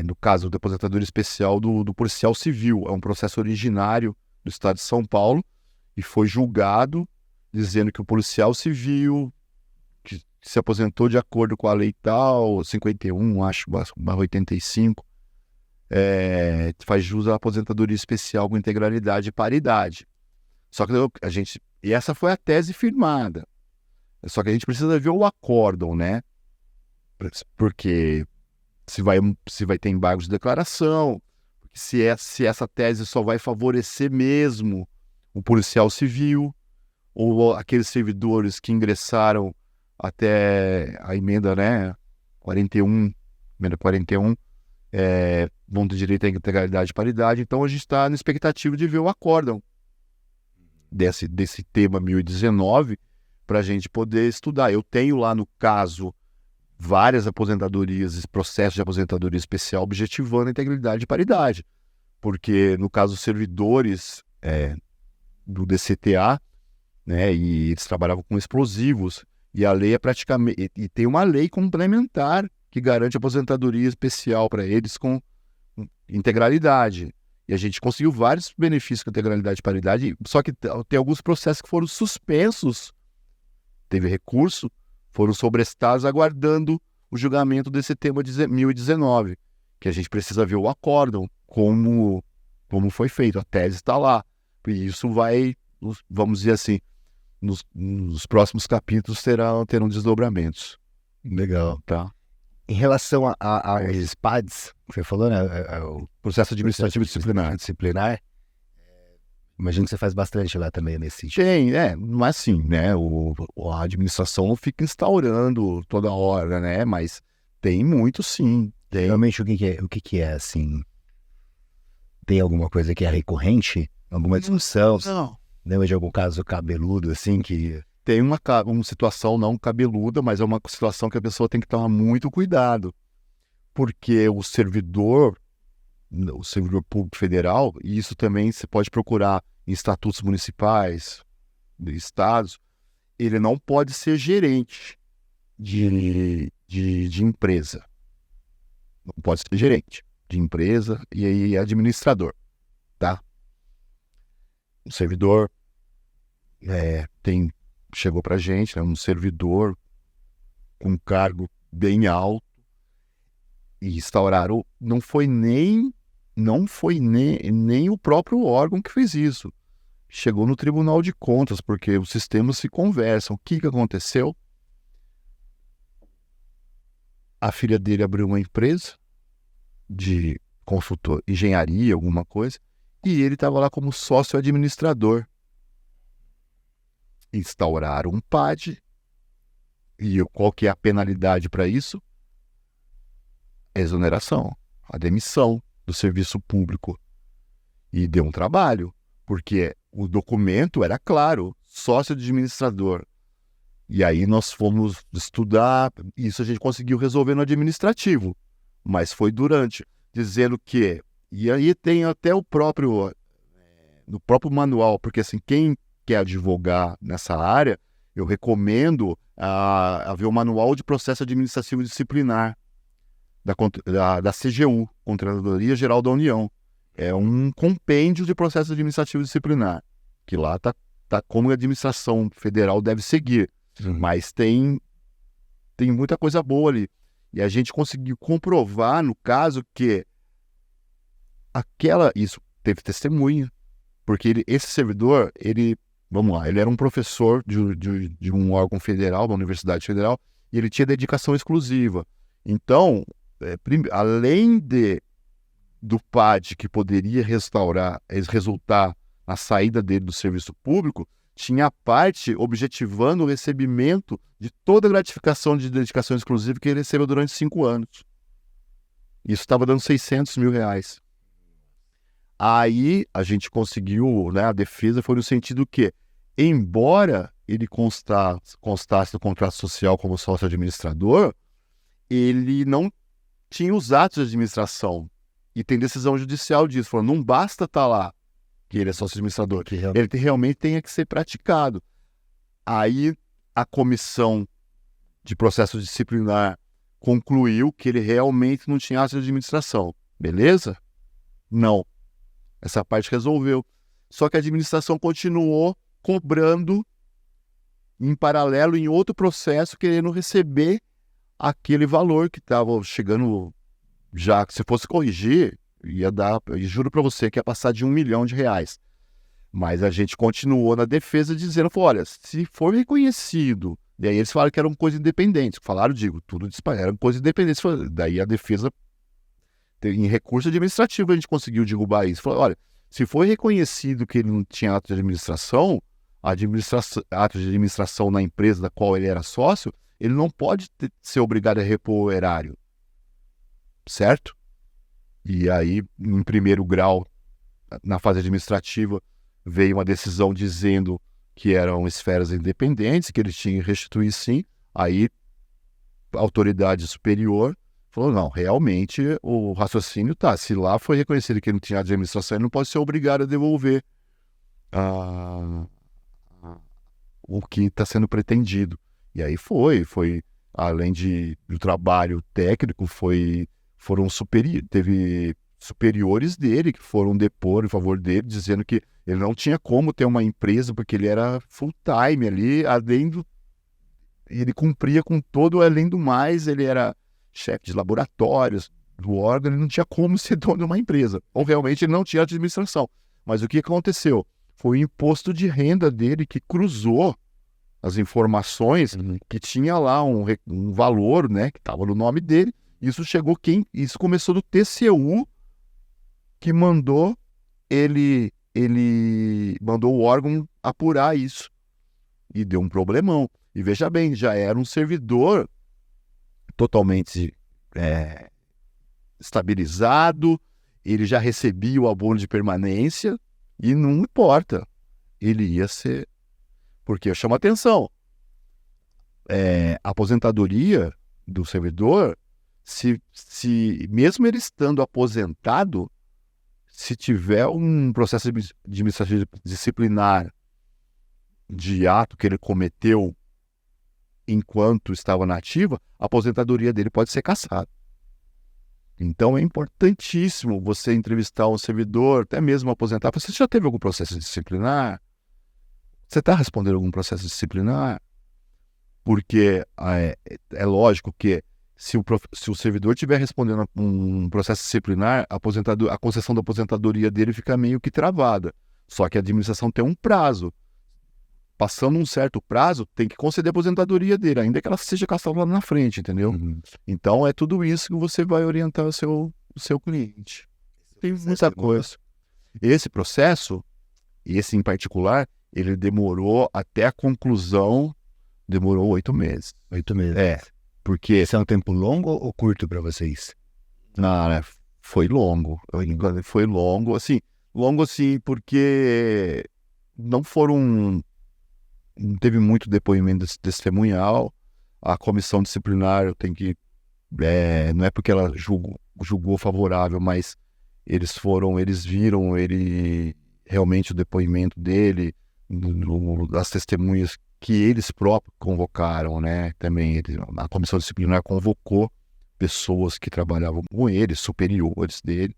S2: no caso da aposentadoria especial do policial civil, é um processo originário do estado de São Paulo, e foi julgado dizendo que o policial civil que se aposentou de acordo com a lei tal, 51, acho, 85, faz jus à aposentadoria especial com integralidade e paridade. Só que e essa foi a tese firmada. Só que a gente precisa ver o acórdão, né? Porque se vai ter embargos de declaração, se essa tese só vai favorecer mesmo o policial civil, ou aqueles servidores que ingressaram até a emenda, né, 41, vão ter direito à integralidade e paridade. Então a gente está na expectativa de ver o acórdão desse tema 1019 para a gente poder estudar. Eu tenho lá no caso várias aposentadorias, processos de aposentadoria especial objetivando a integralidade e paridade, porque no caso dos servidores do DCTA, né, e eles trabalhavam com explosivos, e a lei é praticamente, e tem uma lei complementar que garante aposentadoria especial para eles com integralidade. E a gente conseguiu vários benefícios com integralidade e paridade, só que tem alguns processos que foram suspensos, teve recurso, foram sobrestados aguardando o julgamento desse tema de 1019, que a gente precisa ver o acórdão, como foi feito, a tese está lá. E isso vai, vamos dizer assim, nos próximos capítulos terão desdobramentos.
S1: Legal.
S2: Tá?
S1: Em relação aos SPADs, que você falou, né? O
S2: Processo administrativo
S1: disciplinar, imagino que você faz bastante lá também nesse sentido.
S2: Não é assim, né? A administração não fica instaurando toda hora, né? Mas tem muito, sim. Tem.
S1: Realmente, o que é, assim? Tem alguma coisa que é recorrente? Alguma discussão?
S2: Não.
S1: Lembra de algum caso cabeludo, assim, que...
S2: Tem uma situação não cabeluda, mas é uma situação que a pessoa tem que tomar muito cuidado. Porque o servidor público federal, e isso também você pode procurar em estatutos municipais, de estados, ele não pode ser gerente de empresa. Não pode ser gerente de empresa e aí administrador, O servidor chegou pra gente, né, um servidor com cargo bem alto, e instauraram, não foi nem o próprio órgão que fez isso. Chegou no Tribunal de Contas, porque os sistemas se conversam. O que aconteceu? A filha dele abriu uma empresa de consultor, engenharia, alguma coisa, e ele estava lá como sócio administrador. Instauraram um PAD, e qual que é a penalidade para isso? Exoneração, a demissão do serviço público. E deu um trabalho, porque o documento era claro, sócio administrador. E aí nós fomos estudar, isso a gente conseguiu resolver no administrativo, mas foi durante, dizendo que... E aí tem até no próprio manual, porque assim, quem quer advogar nessa área, eu recomendo ver o Manual de Processo Administrativo Disciplinar da CGU, Contradoria Geral da União. É um compêndio de processo administrativo disciplinar, que lá está como a administração federal deve seguir. Mas tem muita coisa boa ali. E a gente conseguiu comprovar, no caso, que isso teve testemunha, porque esse servidor, vamos lá, ele era um professor de um órgão federal, uma universidade federal, e ele tinha dedicação exclusiva. Então, além do PAD que poderia resultar na saída dele do serviço público, tinha a parte objetivando o recebimento de toda a gratificação de dedicação exclusiva que ele recebeu durante 5 anos. Isso estava dando R$600 mil. Aí a gente conseguiu, né, a defesa foi no sentido que, embora ele constasse no contrato social como sócio administrador, ele não tinha os atos de administração. E tem decisão judicial disso. Falou, não basta estar lá que ele é sócio administrador, ele realmente tem que ser praticado. Aí a comissão de processo disciplinar concluiu que ele realmente não tinha atos de administração. Beleza? Não. Essa parte resolveu. Só que a administração continuou cobrando em paralelo em outro processo, querendo receber aquele valor que estava chegando já. Se fosse corrigir, ia dar, eu juro para você que ia passar de R$1 milhão. Mas a gente continuou na defesa dizendo, olha, se for reconhecido, e aí eles falaram que eram coisas independentes, tudo eram coisas independentes, daí a defesa, em recurso administrativo, a gente conseguiu derrubar isso. Falou, olha, se for reconhecido que ele não tinha ato de administração, ato de administração na empresa da qual ele era sócio, ele não pode ser obrigado a repor o erário. Certo? E aí, em primeiro grau, na fase administrativa, veio uma decisão dizendo que eram esferas independentes, que eles tinham que restituir sim. Aí, a autoridade superior falou, não, realmente o raciocínio se lá foi reconhecido que ele não tinha administração, ele não pode ser obrigado a devolver o que está sendo pretendido. E aí foi além do trabalho técnico, teve superiores dele que foram depor em favor dele, dizendo que ele não tinha como ter uma empresa, porque ele era full time ali, além ele cumpria com todo, além do mais, ele era chefe de laboratórios do órgão, ele não tinha como ser dono de uma empresa. Ou realmente ele não tinha administração. Mas o que aconteceu? Foi o imposto de renda dele que cruzou as informações, que tinha lá um valor, né, que estava no nome dele. Isso começou do TCU, que mandou ele mandou o órgão apurar isso. E deu um problemão. E veja bem, já era um servidor totalmente estabilizado, ele já recebia o abono de permanência e não importa, ele ia ser... Porque chama atenção, a aposentadoria do servidor, se mesmo ele estando aposentado, se tiver um processo administrativo disciplinar de ato que ele cometeu enquanto estava na ativa, a aposentadoria dele pode ser cassada. Então é importantíssimo você entrevistar um servidor, até mesmo aposentar. Você já teve algum processo disciplinar? Você está respondendo algum processo disciplinar? Porque é lógico que se o servidor estiver respondendo um processo disciplinar, a concessão da aposentadoria dele fica meio que travada. Só que a administração tem um prazo. Passando um certo prazo, tem que conceder a aposentadoria dele, ainda que ela seja caçada lá na frente, entendeu? Então, é tudo isso que você vai orientar o seu cliente. Tem muita coisa. Esse processo, esse em particular, ele demorou até a conclusão, demorou 8 meses.
S1: 8 meses.
S2: Porque...
S1: Esse é um tempo longo ou curto para vocês?
S2: Foi longo. Foi longo, assim, porque não teve muito depoimento testemunhal. A comissão disciplinar, eu tenho que... não é porque ela julgou favorável, mas eles viram realmente o depoimento dele, das testemunhas que eles próprios convocaram, né? Também a comissão disciplinar convocou pessoas que trabalhavam com ele, superiores dele,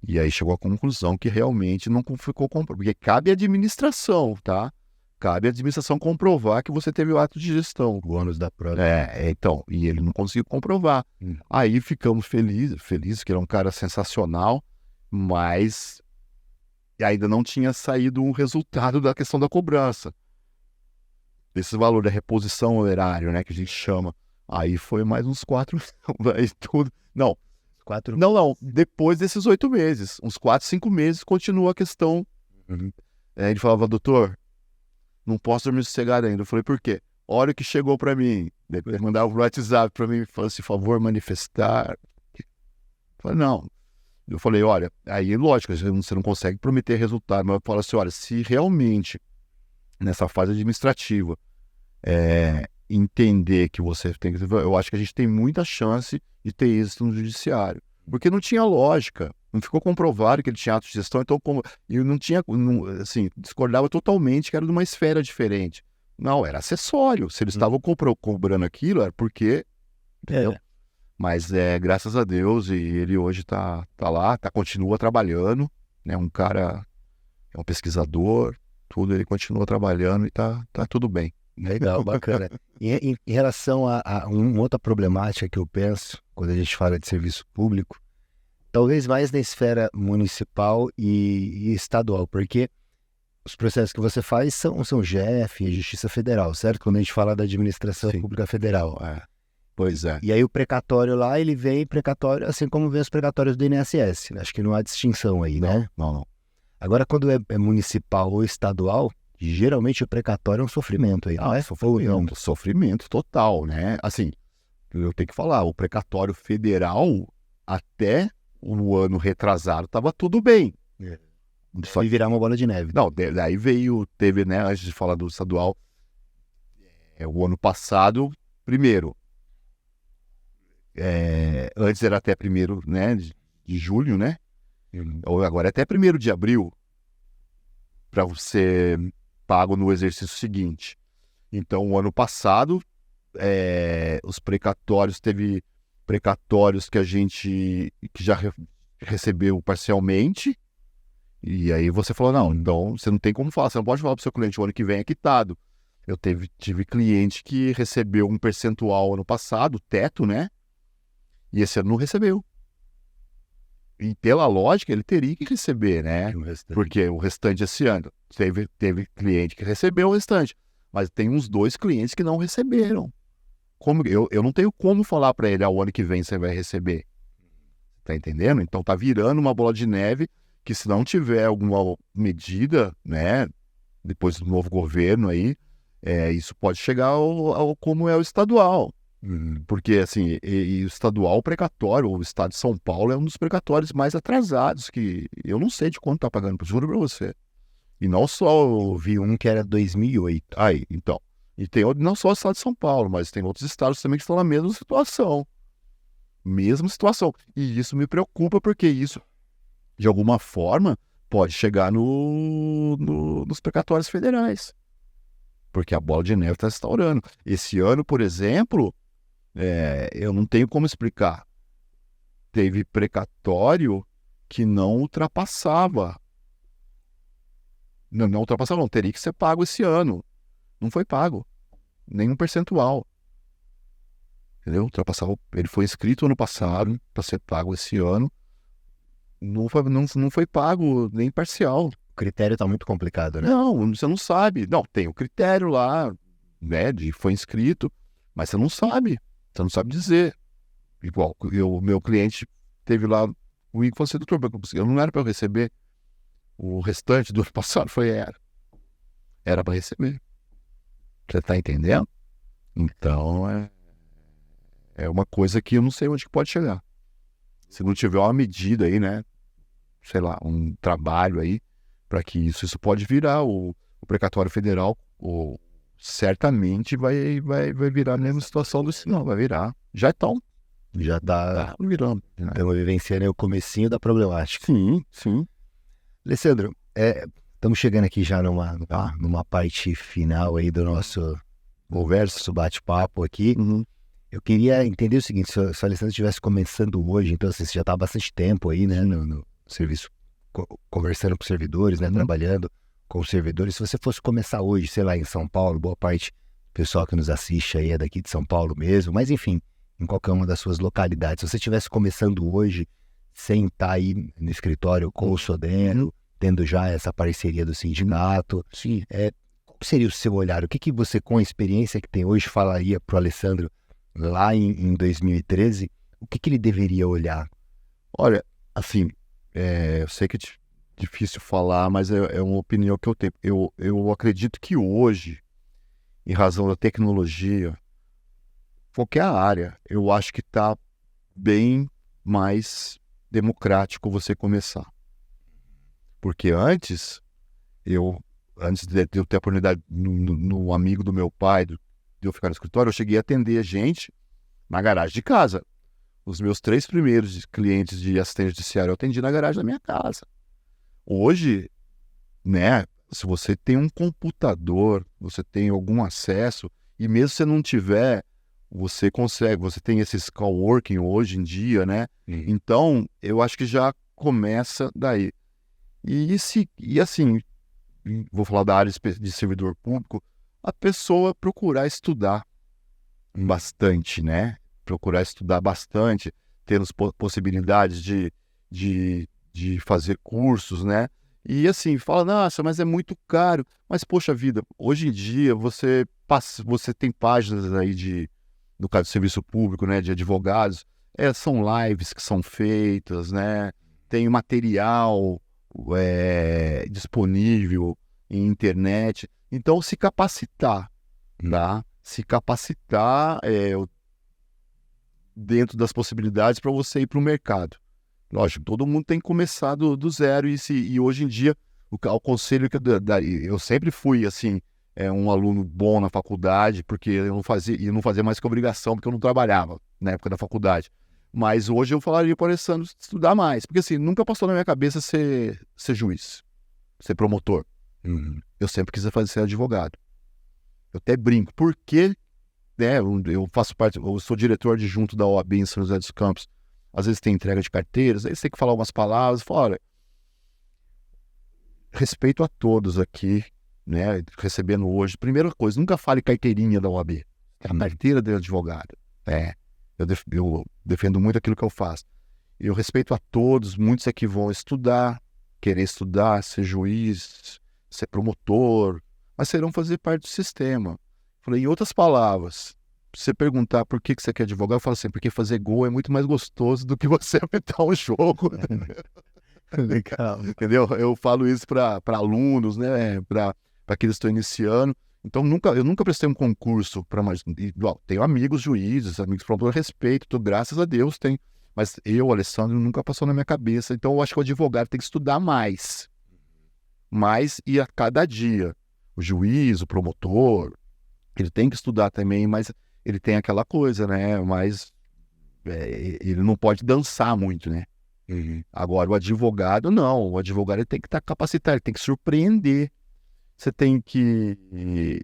S2: e aí chegou à conclusão que realmente não ficou comprovado, porque cabe à administração, tá? Cabe à administração comprovar que você teve o ato de gestão.
S1: O ônus da prova.
S2: Então, e ele não conseguiu comprovar. Aí ficamos felizes, que ele é um cara sensacional, mas ainda não tinha saído um resultado da questão da cobrança. Esse valor da reposição horário, né, que a gente chama. Aí foi mais uns 4, tudo. Não.
S1: 4?
S2: Não. Depois desses 8 meses, uns 4, 5 meses, continua a questão. Ele falava, doutor, não posso dormir sossegado ainda. Eu falei, por quê? Olha o que chegou para mim. Depois mandava o WhatsApp para mim, falando assim, favor, manifestar. Eu falei, não. Eu falei, olha, aí lógico, você não consegue prometer resultado, mas eu falo assim, olha, se realmente nessa fase administrativa entender que você tem que... Eu acho que a gente tem muita chance de ter êxito no judiciário. Porque não tinha lógica. Não ficou comprovado que ele tinha ato de gestão, então eu não tinha, assim, discordava totalmente que era de uma esfera diferente. Não, era acessório. Se eles estavam cobrando aquilo, era porque... Mas graças a Deus, e ele hoje tá lá, continua trabalhando, né? Um cara, é um pesquisador, tudo, ele continua trabalhando e tá tudo bem.
S1: Legal, bacana. Em relação a uma outra problemática que eu penso, quando a gente fala de serviço público, talvez mais na esfera municipal e estadual, porque os processos que você faz são GF e Justiça Federal, certo? Quando a gente fala da administração pública federal.
S2: Pois é.
S1: E aí o precatório lá, ele vem precatório, assim como vem os precatórios do INSS. Acho que não há distinção aí, né?
S2: Não.
S1: Agora, quando é municipal ou estadual, geralmente o precatório é um sofrimento aí.
S2: Sofrimento total, né? Assim, eu tenho que falar, o precatório federal, até o ano retrasado, estava tudo bem.
S1: Só que virar uma bola de neve.
S2: Não, daí teve, né, antes de falar do estadual, o ano passado, primeiro, antes era até 1º, né, de julho, né? Agora é até 1º de abril, para você pago no exercício seguinte. Então, o ano passado, os precatórios, teve precatórios que que já recebeu parcialmente, e aí você falou, não, então você não tem como falar, você não pode falar para o seu cliente o ano que vem é quitado. Eu tive cliente que recebeu um percentual ano passado, teto, né? E esse ano não recebeu. E pela lógica, ele teria que receber, né? Porque o restante esse ano. Teve cliente que recebeu o restante. Mas tem uns 2 clientes que não receberam. Eu não tenho como falar para ele, o ano que vem você vai receber. Tá entendendo? Então tá virando uma bola de neve que, se não tiver alguma medida, né? Depois do novo governo aí, isso pode chegar ao como é o estadual. Porque, assim, e o estadual precatório, o estado de São Paulo é um dos precatórios mais atrasados, que eu não sei de quanto tá pagando, juro pra você. E não só
S1: Eu vi um que era 2008.
S2: Aí, então. E tem não só o estado de São Paulo, mas tem outros estados também que estão na mesma situação. Mesma situação. E isso me preocupa, porque isso, de alguma forma, pode chegar nos precatórios federais. Porque a bola de neve está se instaurando. Esse ano, por exemplo, eu não tenho como explicar. Teve precatório que não ultrapassava. Não ultrapassava, não. Teria que ser pago esse ano. Não foi pago. Nenhum percentual. Entendeu? Ultrapassava. Ele foi inscrito ano passado para ser pago esse ano. Não foi pago nem parcial.
S1: O critério tá muito complicado, né?
S2: Não, você não sabe. Não, tem o critério lá, né, de foi inscrito, mas você não sabe. Você não sabe dizer. Igual, o meu cliente teve lá o INCO, falou assim, doutor, eu não era para eu receber. O restante do ano passado era para receber. Você tá entendendo? Então, é uma coisa que eu não sei onde que pode chegar. Se não tiver uma medida aí, né, sei lá, um trabalho aí, para que isso pode virar o precatório federal, certamente vai virar a mesma situação do não, vai virar. Já estão.
S1: Já tá
S2: virando.
S1: Estamos vivenciando aí o comecinho da problemática.
S2: Sim.
S1: Alessandro, estamos chegando aqui já numa parte final aí do nosso conversa, bate-papo aqui. Eu queria entender o seguinte, se o Alessandro estivesse começando hoje, então assim, você já está há bastante tempo aí, né, no serviço, conversando com servidores, né, trabalhando com os servidores. Se você fosse começar hoje, sei lá, em São Paulo, boa parte do pessoal que nos assiste aí é daqui de São Paulo mesmo, mas enfim, em qualquer uma das suas localidades, se você estivesse começando hoje, sem estar aí no escritório com o Sodeno, tendo já essa parceria do sindicato, qual seria o seu olhar? O que você, com a experiência que tem hoje, falaria para o Alessandro lá em 2013? O que ele deveria olhar?
S2: Olha, assim, eu sei que é difícil falar, mas é uma opinião que eu tenho. Eu acredito que hoje, em razão da tecnologia, qualquer área, eu acho que está bem mais democrático você começar. Porque antes de eu ter a oportunidade no amigo do meu pai, de eu ficar no escritório, eu cheguei a atender gente na garagem de casa. Os meus 3 primeiros clientes de assistente judiciário eu atendi na garagem da minha casa. Hoje, né, se você tem um computador, você tem algum acesso, e mesmo se você não tiver, você consegue, você tem esses coworking hoje em dia, né? Então, eu acho que já começa daí. E assim, vou falar da área de servidor público, a pessoa procurar estudar bastante, né? Procurar estudar bastante, tendo possibilidades de fazer cursos, né? E assim, fala, nossa, mas é muito caro. Mas, poxa vida, hoje em dia você tem páginas aí no caso do serviço público, né? De advogados, são lives que são feitas, né? Tem material disponível em internet. Então, se capacitar, tá? Se capacitar dentro das possibilidades para você ir para o mercado. Lógico, todo mundo tem que começar do zero e hoje em dia o conselho que eu sempre fui assim, um aluno bom na faculdade, porque eu não fazia mais que obrigação, porque eu não trabalhava na época da faculdade. Mas hoje eu falaria para o Alessandro estudar mais, porque assim, nunca passou na minha cabeça ser juiz, ser promotor. Eu sempre quis ser advogado. Eu até brinco, porque né, eu faço parte, eu sou diretor adjunto da OAB em São José dos Campos. Às vezes tem entrega de carteiras, aí você tem que falar umas palavras, fala, olha, respeito a todos aqui, né, recebendo hoje, primeira coisa, nunca fale carteirinha da OAB. É a carteira de advogado. Eu defendo muito aquilo que eu faço. Eu respeito a todos, muitos aqui vão estudar, querer estudar, ser juiz, ser promotor, mas serão fazer parte do sistema. Falei, em outras palavras, se você perguntar por que você quer advogar, eu falo assim, porque fazer gol é muito mais gostoso do que você apitar um jogo.
S1: Legal.
S2: Entendeu? Eu falo isso para alunos, né? Para que eles estão iniciando. Então, eu nunca prestei um concurso para mais. Tenho amigos juízes, amigos promotores, respeito, graças a Deus tem. Mas eu, Alessandro, nunca passou na minha cabeça. Então, eu acho que o advogado tem que estudar mais. Mais e a cada dia. O juiz, o promotor, ele tem que estudar também, mas ele tem aquela coisa, né? Mas ele não pode dançar muito, né? Agora, o advogado, não. O advogado ele tem que estar capacitado, ele tem que surpreender. Você tem que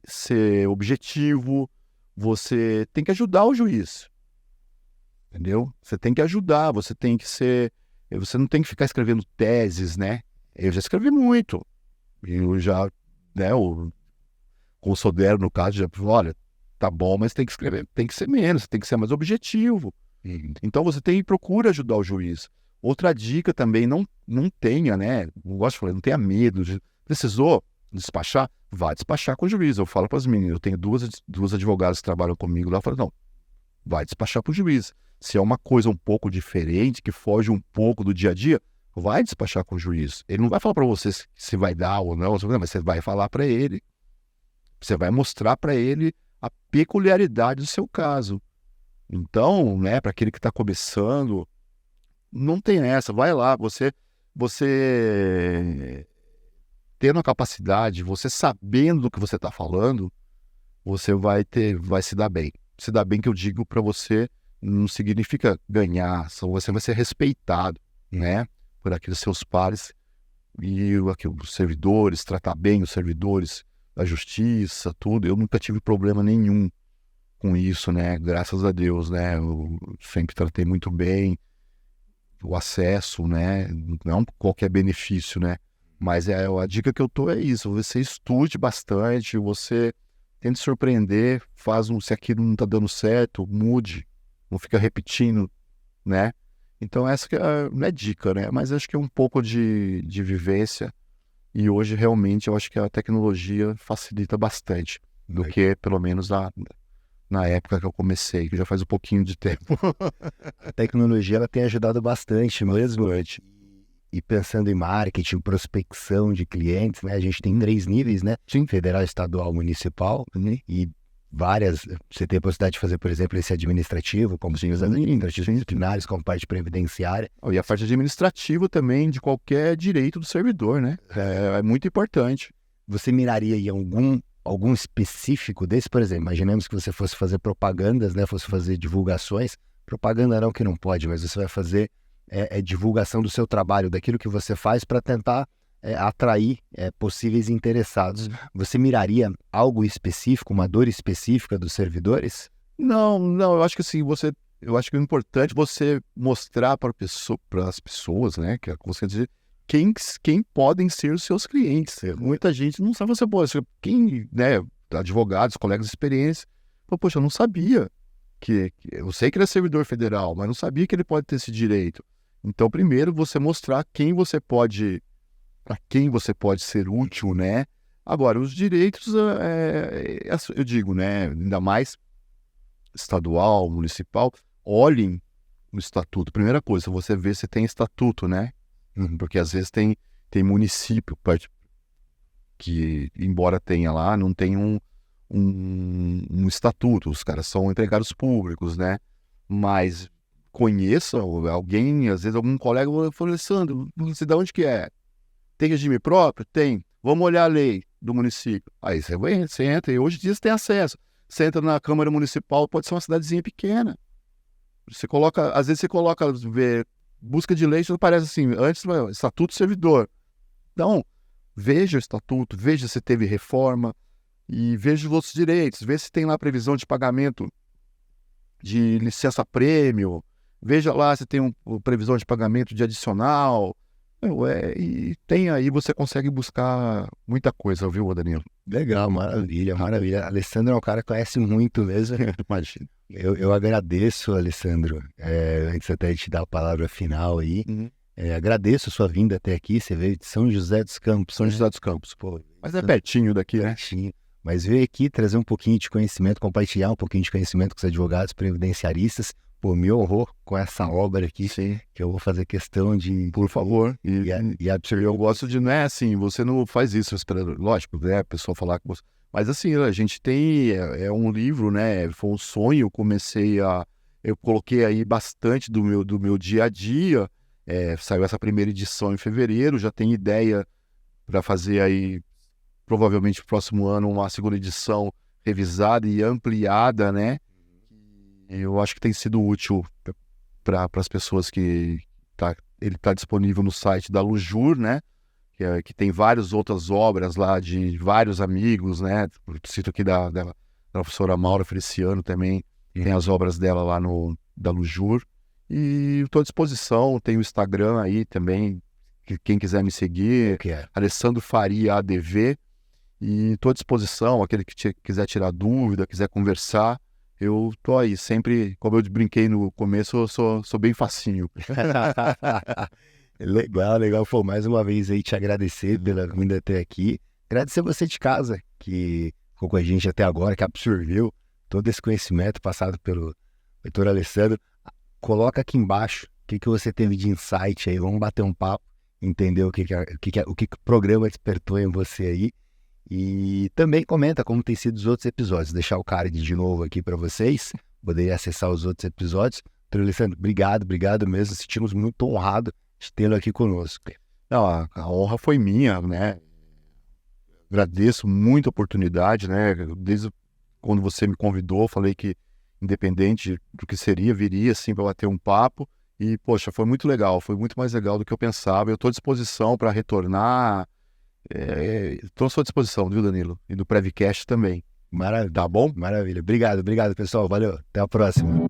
S2: ser objetivo, você tem que ajudar o juiz. Entendeu? Você tem que ajudar, você tem que ser... Você não tem que ficar escrevendo teses, né? Eu já escrevi muito. Eu já, né, com o Sodero, no caso, já falou, olha, tá bom, mas tem que escrever, tem que ser menos, tem que ser mais objetivo. Então você procura ajudar o juiz. Outra dica também, não tenha, né? Não gosto de falar, não tenha medo. Precisou despachar? Vai despachar com o juiz. Eu falo para as meninas, eu tenho duas advogadas que trabalham comigo lá, eu falo, não, vai despachar para o juiz. Se é uma coisa um pouco diferente, que foge um pouco do dia a dia, vai despachar com o juiz. Ele não vai falar para você se vai dar ou não, mas você vai falar para ele. Você vai mostrar para ele a peculiaridade do seu caso. Então, né, para aquele que está começando, não tem essa. Vai lá, você tendo a capacidade, você sabendo do que você está falando, você vai se dar bem. Se dar bem, que eu digo para você, não significa ganhar, você vai ser respeitado, né, por aqueles seus pares e os servidores, tratar bem os servidores da justiça, tudo. Eu nunca tive problema nenhum com isso, né, graças a Deus, né, eu sempre tratei muito bem o acesso, né, não qualquer benefício, né, mas a dica que eu dou é isso, você estude bastante, você tente surpreender, se aquilo não está dando certo, mude, não fica repetindo, né? Então essa que não é dica, né? Mas acho que é um pouco de vivência e hoje realmente eu acho que a tecnologia facilita bastante do que pelo menos na época que eu comecei, que já faz um pouquinho de tempo.
S1: A tecnologia ela tem ajudado bastante mesmo. E pensando em marketing, prospecção de clientes, né? A gente tem 3 níveis, né?
S2: Sim.
S1: Federal, estadual, municipal, e várias. Você tem a possibilidade de fazer, por exemplo, esse administrativo, como os administrativos disciplinares, como parte previdenciária.
S2: E a parte administrativa também de qualquer direito do servidor, né? É muito importante.
S1: Você miraria em algum específico desse, por exemplo, imaginemos que você fosse fazer propagandas, né? Fosse fazer divulgações. Propaganda não, que não pode, mas você vai fazer divulgação do seu trabalho, daquilo que você faz para tentar atrair possíveis interessados. Você miraria algo específico, uma dor específica dos servidores?
S2: Não, eu acho que assim, eu acho que é importante você mostrar para as pessoas, né, que você dizer quem podem ser os seus clientes. Muita gente não sabe, quem, né, advogados, colegas de experiência, poxa, eu não sabia eu sei que ele é servidor federal, mas não sabia que ele pode ter esse direito. Então, primeiro, você mostrar para quem você pode ser útil, né? Agora, os direitos, eu digo, né? Ainda mais estadual, municipal, olhem no estatuto. Primeira coisa, você vê se tem estatuto, né? Porque às vezes tem município que, embora tenha lá, não tem um estatuto. Os caras são empregados públicos, né? Mas conheça alguém, às vezes algum colega falou, Alessandro, você de onde que é? Tem regime próprio? Tem. Vamos olhar a lei do município. Aí você entra, e hoje em dia você tem acesso. Você entra na Câmara Municipal, pode ser uma cidadezinha pequena. Às vezes você coloca, busca de lei, isso parece assim, antes, estatuto servidor. Então, veja o estatuto, veja se teve reforma, e veja os outros direitos, veja se tem lá previsão de pagamento de licença-prêmio, veja lá se tem previsão de pagamento de adicional, E tem aí, você consegue buscar muita coisa, viu, Danilo?
S1: Legal, maravilha, maravilha. Alessandro é um cara que conhece muito mesmo.
S2: Imagina.
S1: Eu agradeço, Alessandro, antes até de te dar a palavra final aí, agradeço a sua vinda até aqui. Você veio de São José dos Campos.
S2: São José dos Campos.
S1: Pô,
S2: Mas é pertinho daqui, né?
S1: pertinho. Mas veio aqui trazer um pouquinho de conhecimento, compartilhar um pouquinho de conhecimento com os advogados previdenciaristas. Pô, me honrou com essa obra aqui,
S2: Sim.
S1: que eu vou fazer questão de...
S2: Por favor.
S1: E absorver.
S2: Eu gosto de, não é assim, você não faz isso esperando, lógico, né, a pessoa falar com você. Mas assim, a gente tem, um livro, né, foi um sonho, eu coloquei aí bastante do meu dia a dia, saiu essa primeira edição em fevereiro, já tem ideia para fazer aí, provavelmente no próximo ano, uma segunda edição revisada e ampliada, né, eu acho que tem sido útil para as pessoas ele está disponível no site da Lujur, né? Que tem várias outras obras lá de vários amigos, né? Eu cito aqui da professora Maura Feliciano também, tem as obras dela lá da Lujur. E estou à disposição, tem o Instagram aí também, quem quiser me seguir, Alessandro Faria ADV. E estou à disposição, aquele que quiser tirar dúvida, quiser conversar. Eu tô aí, sempre, como eu brinquei no começo, eu sou bem facinho.
S1: Legal. Pô, mais uma vez aí te agradecer pela vinda até aqui. Agradecer você de casa, que ficou com a gente até agora, que absorveu todo esse conhecimento passado pelo doutor Alessandro. Coloca aqui embaixo o que você teve de insight aí, vamos bater um papo, entender o que o programa despertou em você aí. E também comenta como tem sido os outros episódios. Deixar o card de novo aqui para vocês, poderem acessar os outros episódios. Doutor Alessandro, obrigado mesmo. Sentimos muito honrado de tê-lo aqui conosco.
S2: Não, a honra foi minha, né? Agradeço muito a oportunidade, né? Desde quando você me convidou, falei que, independente do que seria, viria assim para bater um papo. E, poxa, foi muito legal, foi muito mais legal do que eu pensava. Eu estou à disposição para retornar. Estou à sua disposição, viu, Danilo? E do Prevcast também.
S1: Maravilha, tá bom? Maravilha. Obrigado, pessoal. Valeu. Até a próxima.